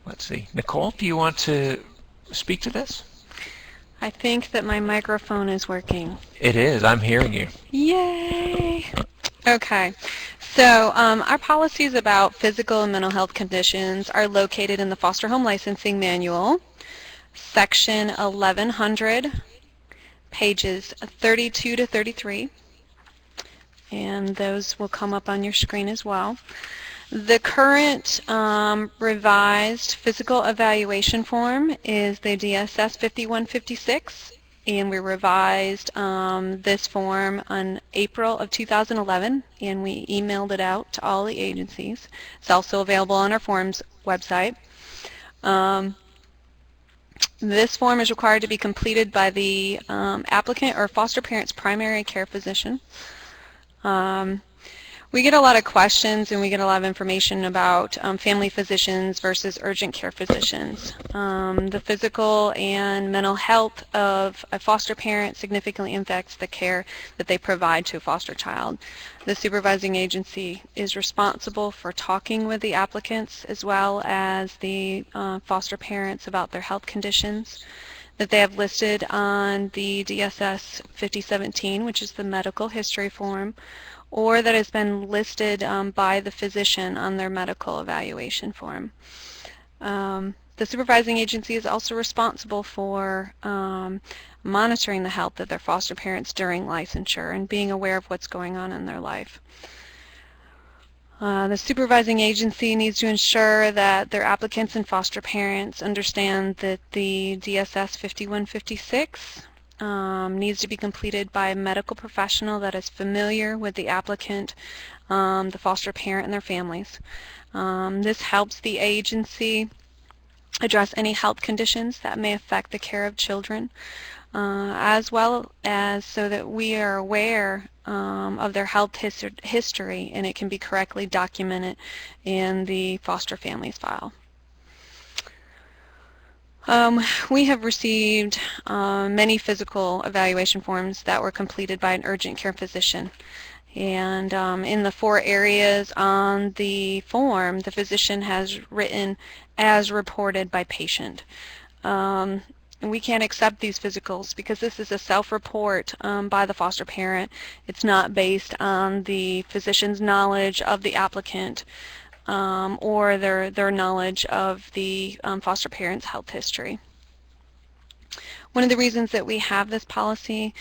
Let's see. Nicole, do you want to speak to this? I think that my microphone is working. It is. I'm hearing you. Yay! Okay. So our policies about physical and mental health conditions are located in the Foster Home Licensing Manual, Section 1100, pages 32 to 33, and those will come up on your screen as well. The current revised physical evaluation form is the DSS 5156, and we revised this form on April of 2011, and we emailed it out to all the agencies. It's also available on our forms website. This form is required to be completed by the applicant or foster parent's primary care physician. We get a lot of questions and we get a lot of information about family physicians versus urgent care physicians. The physical and mental health of a foster parent significantly impacts the care that they provide to a foster child. The supervising agency is responsible for talking with the applicants as well as the foster parents about their health conditions that they have listed on the DSS 5017, which is the medical history form, or that has been listed by the physician on their medical evaluation form. The supervising agency is also responsible for monitoring the health of their foster parents during licensure and being aware of what's going on in their life. The supervising agency needs to ensure that their applicants and foster parents understand that the DSS 5156 needs to be completed by a medical professional that is familiar with the applicant, the foster parent, and their families. This helps the agency address any health conditions that may affect the care of children, as well as so that we are aware of their health history and it can be correctly documented in the foster families file. We have received many physical evaluation forms that were completed by an urgent care physician. And in the 4 areas on the form, the physician has written as reported by patient. And we can't accept these physicals because this is a self-report by the foster parent. It's not based on the physician's knowledge of the applicant or their knowledge of the foster parent's health history. One of the reasons that we have this policy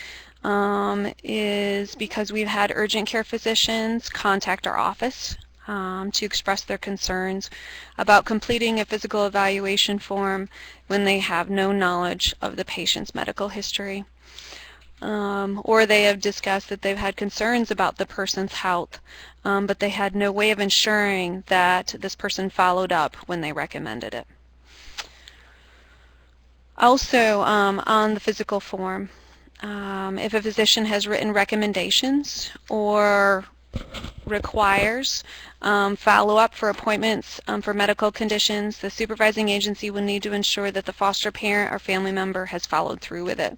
is because we've had urgent care physicians contact our office to express their concerns about completing a physical evaluation form when they have no knowledge of the patient's medical history. Or they have discussed that they've had concerns about the person's health, but they had no way of ensuring that this person followed up when they recommended it. Also, on the physical form, if a physician has written recommendations or requires follow-up for appointments for medical conditions, the supervising agency will need to ensure that the foster parent or family member has followed through with it.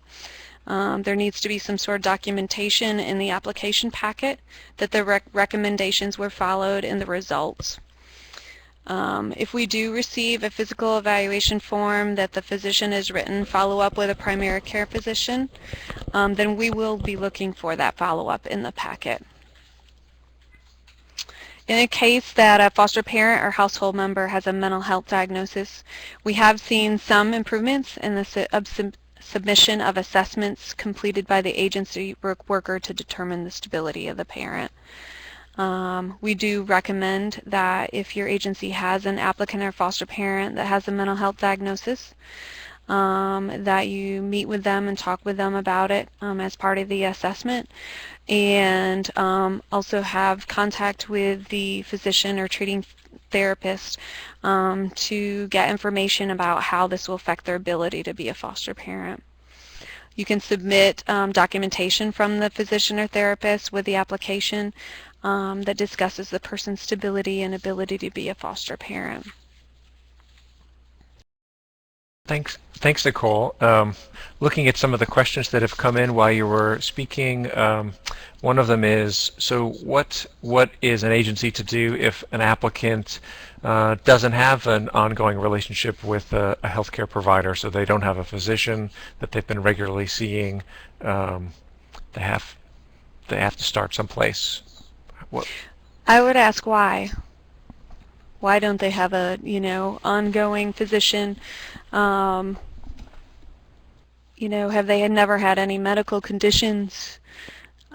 There needs to be some sort of documentation in the application packet that the recommendations were followed in the results. If we do receive a physical evaluation form that the physician has written, follow up with a primary care physician, then we will be looking for that follow-up in the packet. In a case that a foster parent or household member has a mental health diagnosis, we have seen some improvements in the submission of assessments completed by the agency worker to determine the stability of the parent. We do recommend that if your agency has an applicant or foster parent that has a mental health diagnosis, that you meet with them and talk with them about it as part of the assessment, and also have contact with the physician or treating therapist to get information about how this will affect their ability to be a foster parent. You can submit documentation from the physician or therapist with the application that discusses the person's stability and ability to be a foster parent. Thanks, Nicole. Looking at some of the questions that have come in while you were speaking, one of them is, so what is an agency to do if an applicant doesn't have an ongoing relationship with a healthcare provider, so they don't have a physician that they've been regularly seeing? They have to start someplace. What? I would ask why. Why don't they have a, ongoing physician? Have they never had any medical conditions?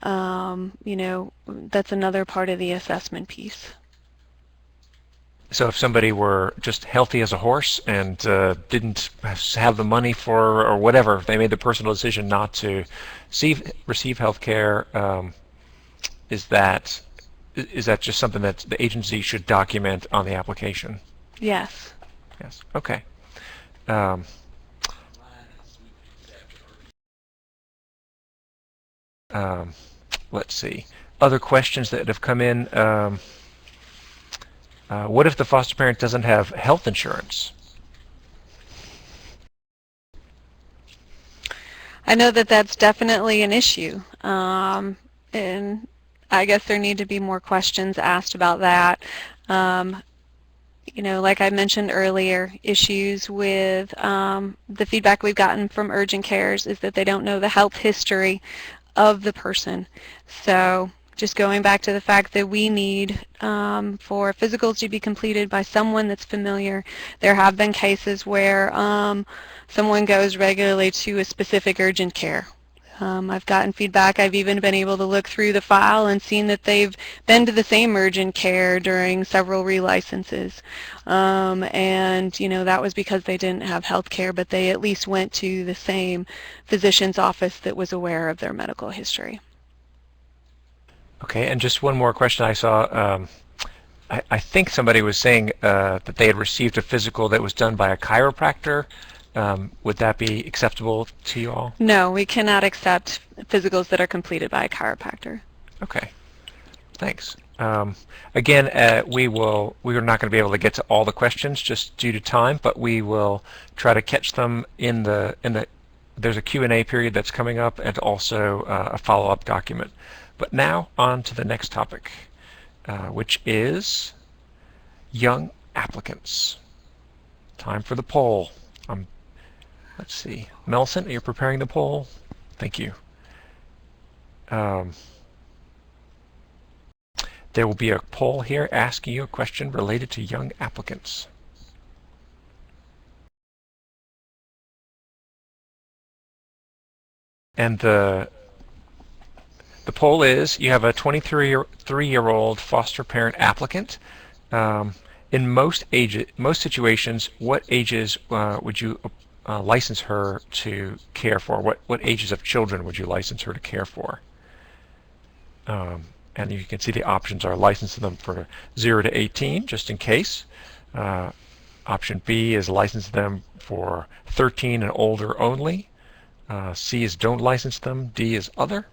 That's another part of the assessment piece. So if somebody were just healthy as a horse and didn't have the money for, or whatever, if they made the personal decision not to receive health care, is that just something that the agency should document on the application? Yes. Yes. Okay. Let's see. Other questions that have come in. What if the foster parent doesn't have health insurance? I know that that's definitely an issue, and I guess there need to be more questions asked about that. Like I mentioned earlier, issues with the feedback we've gotten from urgent cares is that they don't know the health history of the person. So just going back to the fact that we need for physicals to be completed by someone that's familiar. There have been cases where someone goes regularly to a specific urgent care. I've gotten feedback. I've even been able to look through the file and seen that they've been to the same urgent care during several relicenses. And that was because they didn't have health care, but they at least went to the same physician's office that was aware of their medical history. Okay, and just one more question I saw. I think somebody was saying that they had received a physical that was done by a chiropractor. Would that be acceptable to you all? No, we cannot accept physicals that are completed by a chiropractor. Okay, thanks. Again, we are not going to be able to get to all the questions just due to time, but we will try to catch them in the there's a Q&A period that's coming up, and also a follow-up document. But now on to the next topic, which is young applicants. Time for the poll. Let's see. Melson, are you preparing the poll? Thank you. There will be a poll here asking you a question related to young applicants. And the poll is, you have a 23-year-old foster parent applicant. In most situations, what ages would you license her to care for? What ages of children would you license her to care for? And you can see the options are licensing them for 0 to 18, just in case. Option B is license them for 13 and older only. C is don't license them. D is other.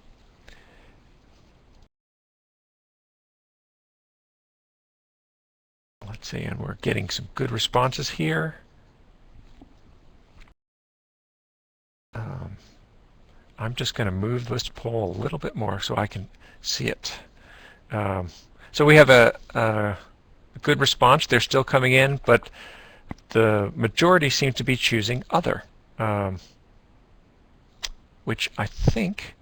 Let's see, and we're getting some good responses here. I'm just going to move this poll a little bit more so I can see it. So we have good response. They're still coming in, but the majority seem to be choosing other, which I think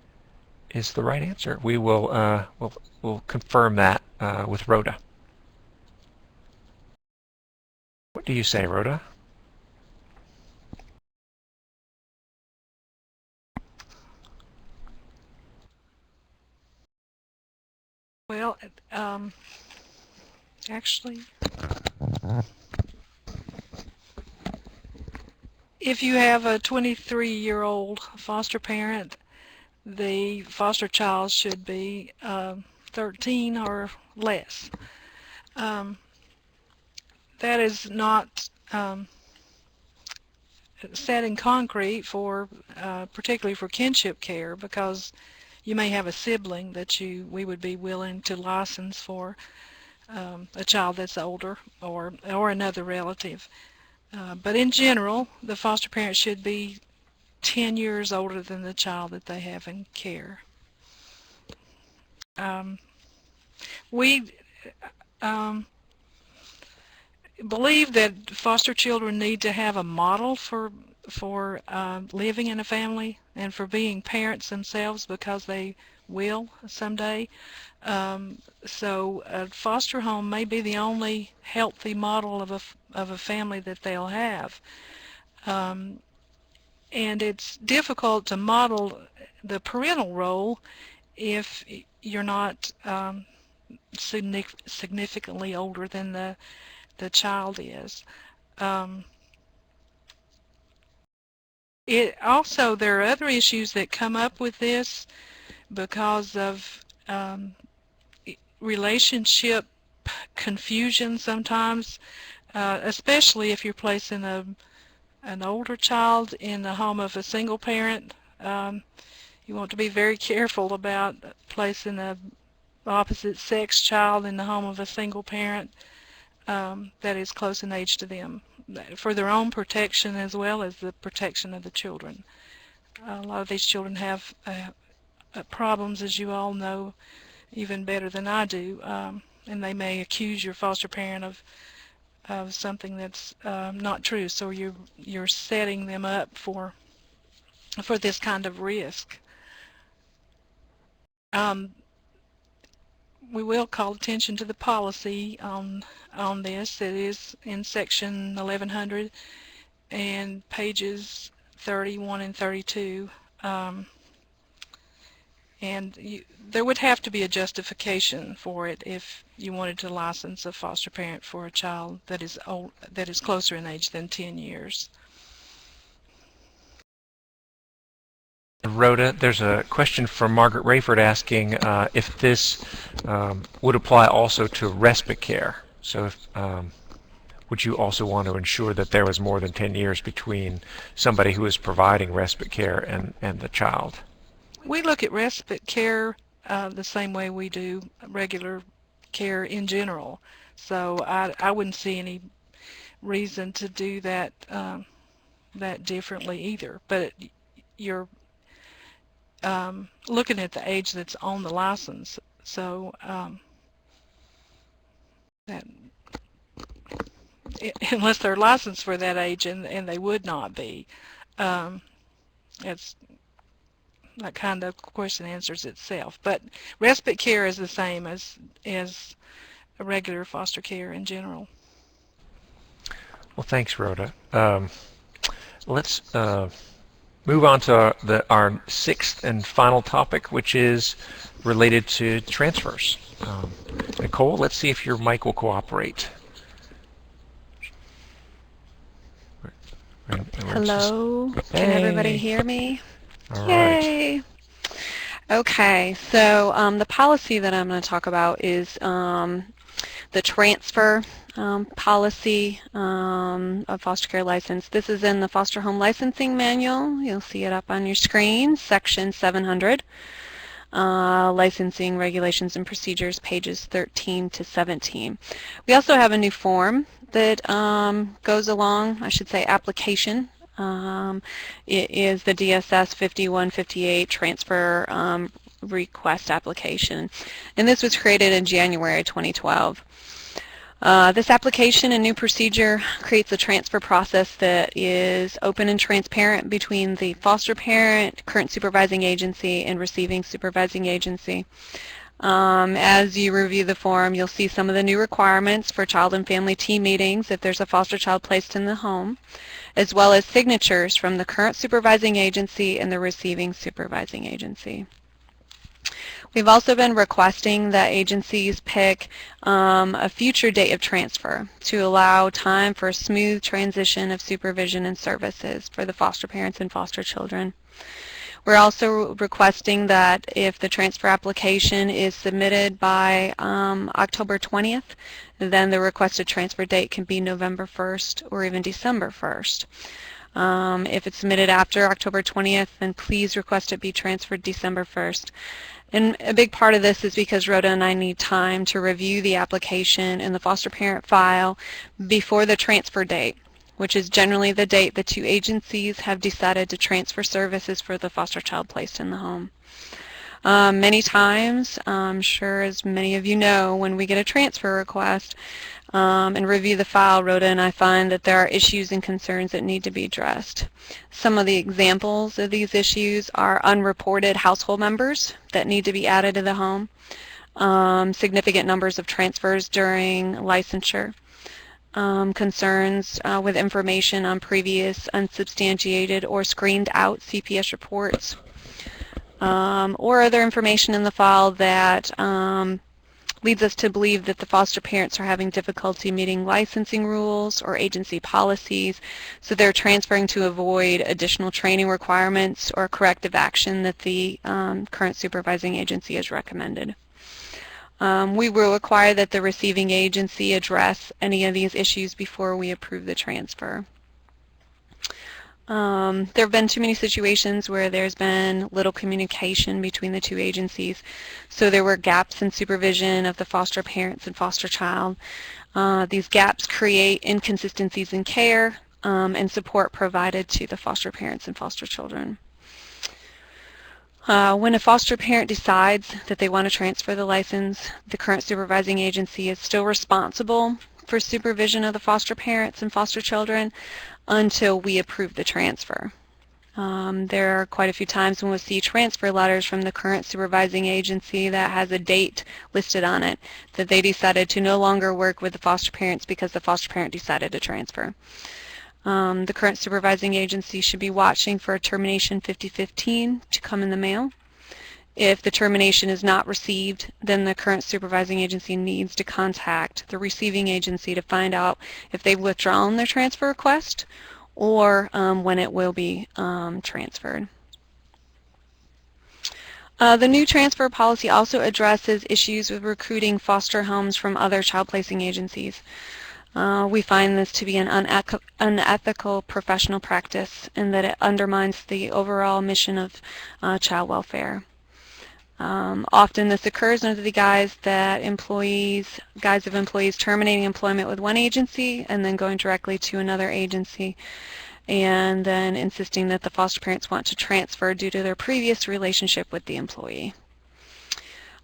is the right answer. We will we'll confirm that with Rhoda. What do you say, Rhoda? Well, actually, if you have a 23-year-old foster parent, the foster child should be 13 or less. That is not set in concrete for particularly for kinship care, because you may have a sibling that we would be willing to license for a child that's older, or another relative. But in general, the foster parent should be 10 years older than the child that they have in care. We believe that foster children need to have a model for living in a family and for being parents themselves, because they will someday. So a foster home may be the only healthy model of a family that they'll have. And it's difficult to model the parental role if you're not significantly older than the child is. Also, there are other issues that come up with this because of relationship confusion sometimes, especially if you're placing an older child in the home of a single parent. You want to be very careful about placing a opposite sex child in the home of a single parent that is close in age to them, for their own protection as well as the protection of the children. A lot of these children have problems, as you all know, even better than I do, and they may accuse your foster parent of something that's not true. So you're setting them up for this kind of risk. We will call attention to the policy on this. It is in section 1100 and pages 31 and 32. And there would have to be a justification for it if you wanted to license a foster parent for a child that is closer in age than 10 years. Rhoda, there's a question from Margaret Rayford asking if this would apply also to respite care. So if, would you also want to ensure that there was more than 10 years between somebody who is providing respite care and the child? We look at respite care the same way we do regular care in general. So I wouldn't see any reason to do that that differently either. But you're looking at the age that's on the license. So that unless they're licensed for that age, and they would not be, it's that kind of question answers itself. But respite care is the same as a regular foster care in general. Well, thanks, Rhoda. Let's move on to our sixth and final topic, which is related to transfers. Nicole, let's see if your mic will cooperate. Hello, can everybody hear me? All Yay! right. Okay, so the policy that I'm going to talk about is the transfer policy of foster care license. This is in the Foster Home Licensing Manual. You'll see it up on your screen, section 700. Licensing Regulations and Procedures, pages 13 to 17. We also have a new form that goes along, I should say application. It is the DSS 5158 transfer request application, and this was created in January 2012. This application and new procedure creates a transfer process that is open and transparent between the foster parent, current supervising agency, and receiving supervising agency. As you review the form, you'll see some of the new requirements for child and family team meetings if there's a foster child placed in the home, as well as signatures from the current supervising agency and the receiving supervising agency. We've also been requesting that agencies pick a future date of transfer to allow time for a smooth transition of supervision and services for the foster parents and foster children. We're also requesting that if the transfer application is submitted by October 20th, then the requested transfer date can be November 1st or even December 1st. If it's submitted after October 20th, then please request it be transferred December 1st. And a big part of this is because Rhoda and I need time to review the application and the foster parent file before the transfer date, which is generally the date the two agencies have decided to transfer services for the foster child placed in the home. Many times, I'm sure as many of you know, when we get a transfer request and review the file, Rhoda and I find that there are issues and concerns that need to be addressed. Some of the examples of these issues are unreported household members that need to be added to the home, significant numbers of transfers during licensure, concerns with information on previous unsubstantiated or screened out CPS reports, or other information in the file that leads us to believe that the foster parents are having difficulty meeting licensing rules or agency policies, so they're transferring to avoid additional training requirements or corrective action that the current supervising agency has recommended. We will require that the receiving agency address any of these issues before we approve the transfer. There have been too many situations where there's been little communication between the two agencies, so there were gaps in supervision of the foster parents and foster child. These gaps create inconsistencies in care and support provided to the foster parents and foster children. When a foster parent decides that they want to transfer the license, the current supervising agency is still responsible for supervision of the foster parents and foster children until we approve the transfer. There are quite a few times when we'll see transfer letters from the current supervising agency that has a date listed on it that they decided to no longer work with the foster parents because the foster parent decided to transfer. The current supervising agency should be watching for a termination 5015 to come in the mail. If the termination is not received, then the current supervising agency needs to contact the receiving agency to find out if they've withdrawn their transfer request or when it will be transferred. The new transfer policy also addresses issues with recruiting foster homes from other child placing agencies. We find this to be an unethical professional practice and that it undermines the overall mission of child welfare. Often this occurs under the guise of employees terminating employment with one agency and then going directly to another agency and then insisting that the foster parents want to transfer due to their previous relationship with the employee.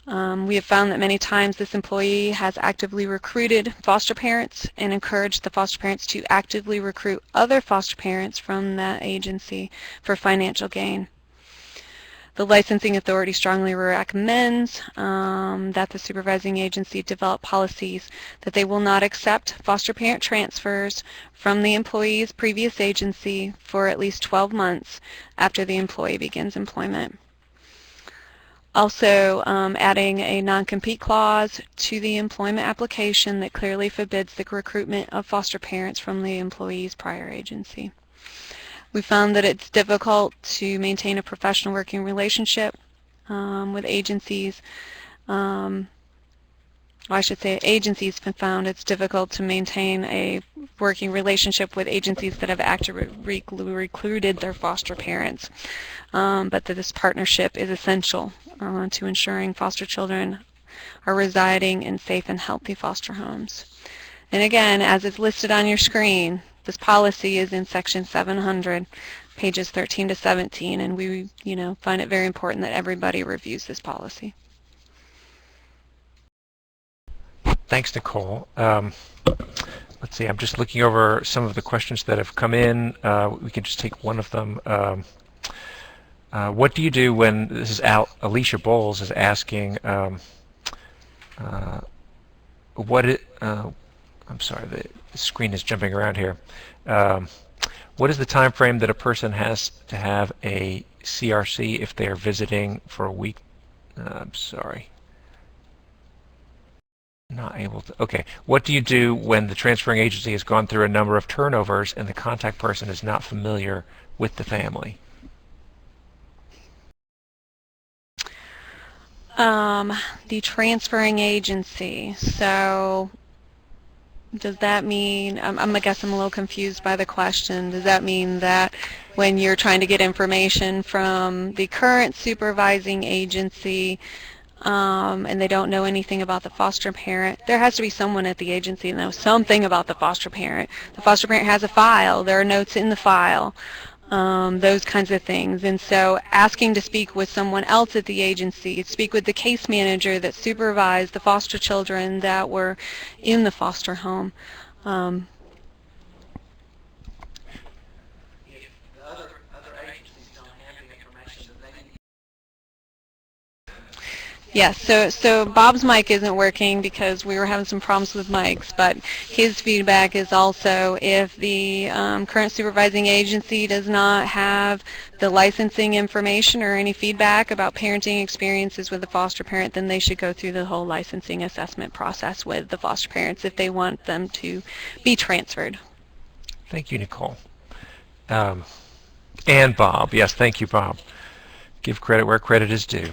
We have found that many times this employee has actively recruited foster parents and encouraged the foster parents to actively recruit other foster parents from that agency for financial gain. The licensing authority strongly recommends that the supervising agency develop policies that they will not accept foster parent transfers from the employee's previous agency for at least 12 months after the employee begins employment. Also, adding a non-compete clause to the employment application that clearly forbids the recruitment of foster parents from the employee's prior agency. We found that it's difficult to maintain a professional working relationship with agencies. Agencies have found it's difficult to maintain a working relationship with agencies that have actively recruited their foster parents, but that this partnership is essential to ensuring foster children are residing in safe and healthy foster homes. And again, as is listed on your screen, this policy is in section 700, pages 13 to 17, and we find it very important that everybody reviews this policy. Thanks, Nicole. Let's see, I'm just looking over some of the questions that have come in. We can just take one of them. What do you do when, this is Alicia Bowles is asking, I'm sorry, the screen is jumping around here. What is the time frame that a person has to have a CRC if they are visiting for a week? I'm sorry. Not able to. Okay. What do you do when the transferring agency has gone through a number of turnovers and the contact person is not familiar with the family? The transferring agency. So does that mean, I guess I'm a little confused by the question. Does that mean that when you're trying to get information from the current supervising agency and they don't know anything about the foster parent, there has to be someone at the agency that knows something about the foster parent. The foster parent has a file. There are notes in the file. Those kinds of things. And so asking to speak with someone else at the agency, speak with the case manager that supervised the foster children that were in the foster home. Yes, so Bob's mic isn't working because we were having some problems with mics, but his feedback is also if the current supervising agency does not have the licensing information or any feedback about parenting experiences with the foster parent, then they should go through the whole licensing assessment process with the foster parents if they want them to be transferred. Thank you, Nicole. And Bob. Yes, thank you, Bob. Give credit where credit is due.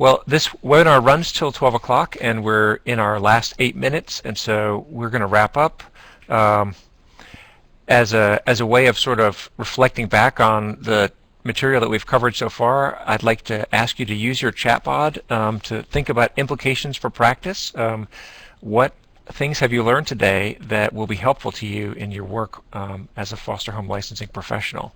Well, this webinar runs till 12 o'clock, and we're in our last 8 minutes, and so we're going to wrap up. As a way of sort of reflecting back on the material that we've covered so far, I'd like to ask you to use your chatbot to think about implications for practice. What things have you learned today that will be helpful to you in your work as a foster home licensing professional?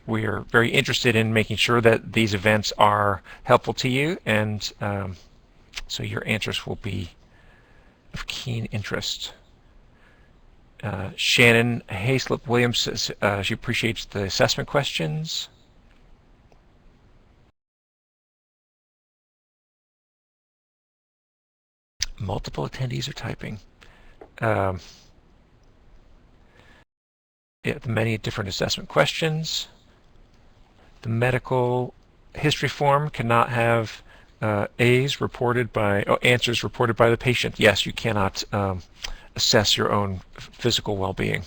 We are very interested in making sure that these events are helpful to you, and so your answers will be of keen interest. Shannon Hayslip Williams says she appreciates the assessment questions. Multiple attendees are typing. Yeah, the many different assessment questions. The medical history form cannot have answers reported by the patient. Yes, you cannot assess your own physical well-being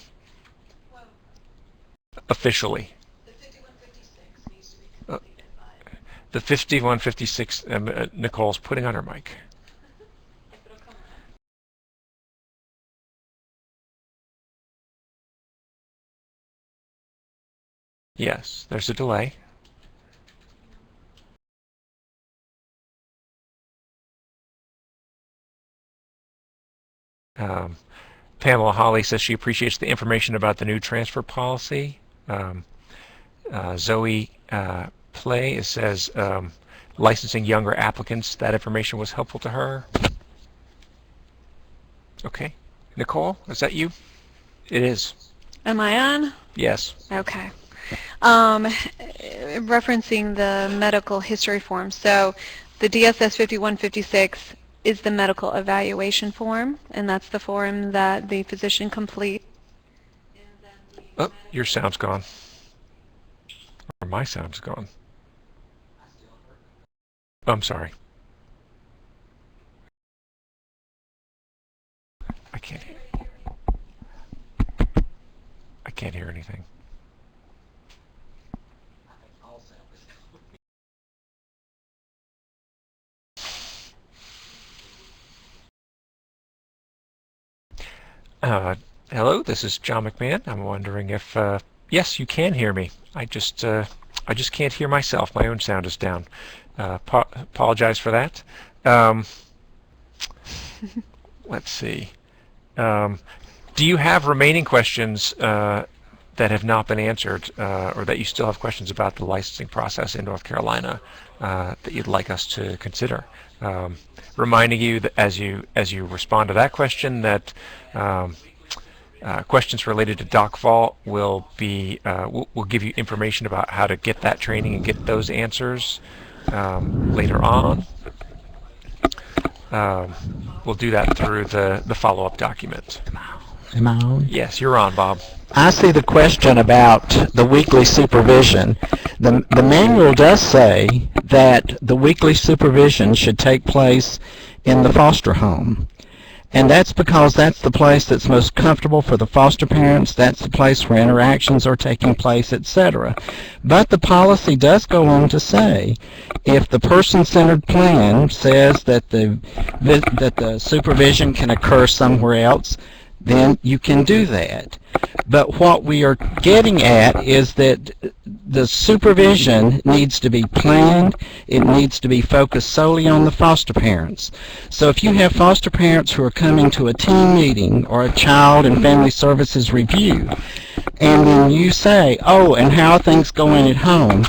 officially. The 5156, Nicole's putting on her mic. Yes, there's a delay. Pamela Holly says she appreciates the information about the new transfer policy. Zoe Play says licensing younger applicants, that information was helpful to her. Okay. Nicole, is that you? It is. Am I on? Yes. Okay. Referencing the medical history form. So the DSS 5156 is the medical evaluation form, and that's the form that the physician completes. Oh, your sound's gone. Or my sound's gone. Oh, I'm sorry. I can't hear anything. Hello, this is John McMahon. I'm wondering if yes, you can hear me. I just can't hear myself. My own sound is down. Apologize for that. Let's see. Do you have remaining questions that that have not been answered, or that you still have questions about the licensing process in North Carolina that you'd like us to consider. Reminding you that as you respond to that question, that questions related to Doc Vault will be will give you information about how to get that training and get those answers later on. We'll do that through the follow-up document. Am I on? Yes, you're on, Bob. I see the question about the weekly supervision. The manual does say that the weekly supervision should take place in the foster home. And that's because that's the place that's most comfortable for the foster parents. That's the place where interactions are taking place, etc. But the policy does go on to say, if the person-centered plan says that the supervision can occur somewhere else, then you can do that. But what we are getting at is that the supervision needs to be planned. It needs to be focused solely on the foster parents. So if you have foster parents who are coming to a team meeting or a child and family services review, and then you say, oh, and how are things going at home?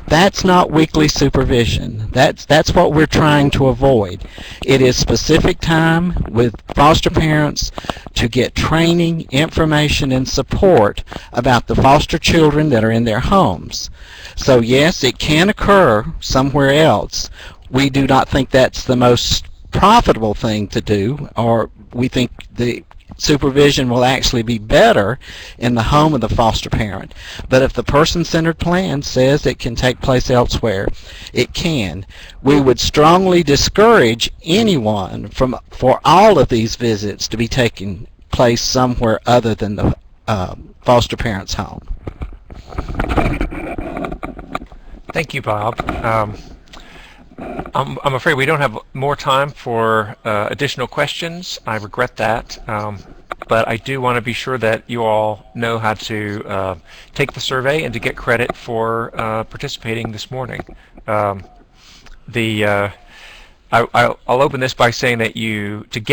That's not weekly supervision. That's what we're trying to avoid. It is specific time with foster parents to get training, information, and support about the foster children that are in their homes. So yes, it can occur somewhere else. We do not think that's the most profitable thing to do, or we think the supervision will actually be better in the home of the foster parent. But if the person-centered plan says it can take place elsewhere, it can. We would strongly discourage anyone for all of these visits to be taking place somewhere other than the foster parent's home. Thank you, Bob. I'm afraid we don't have more time for additional questions. I regret that, but I do want to be sure that you all know how to take the survey and to get credit for participating this morning. I'll open this by saying that to get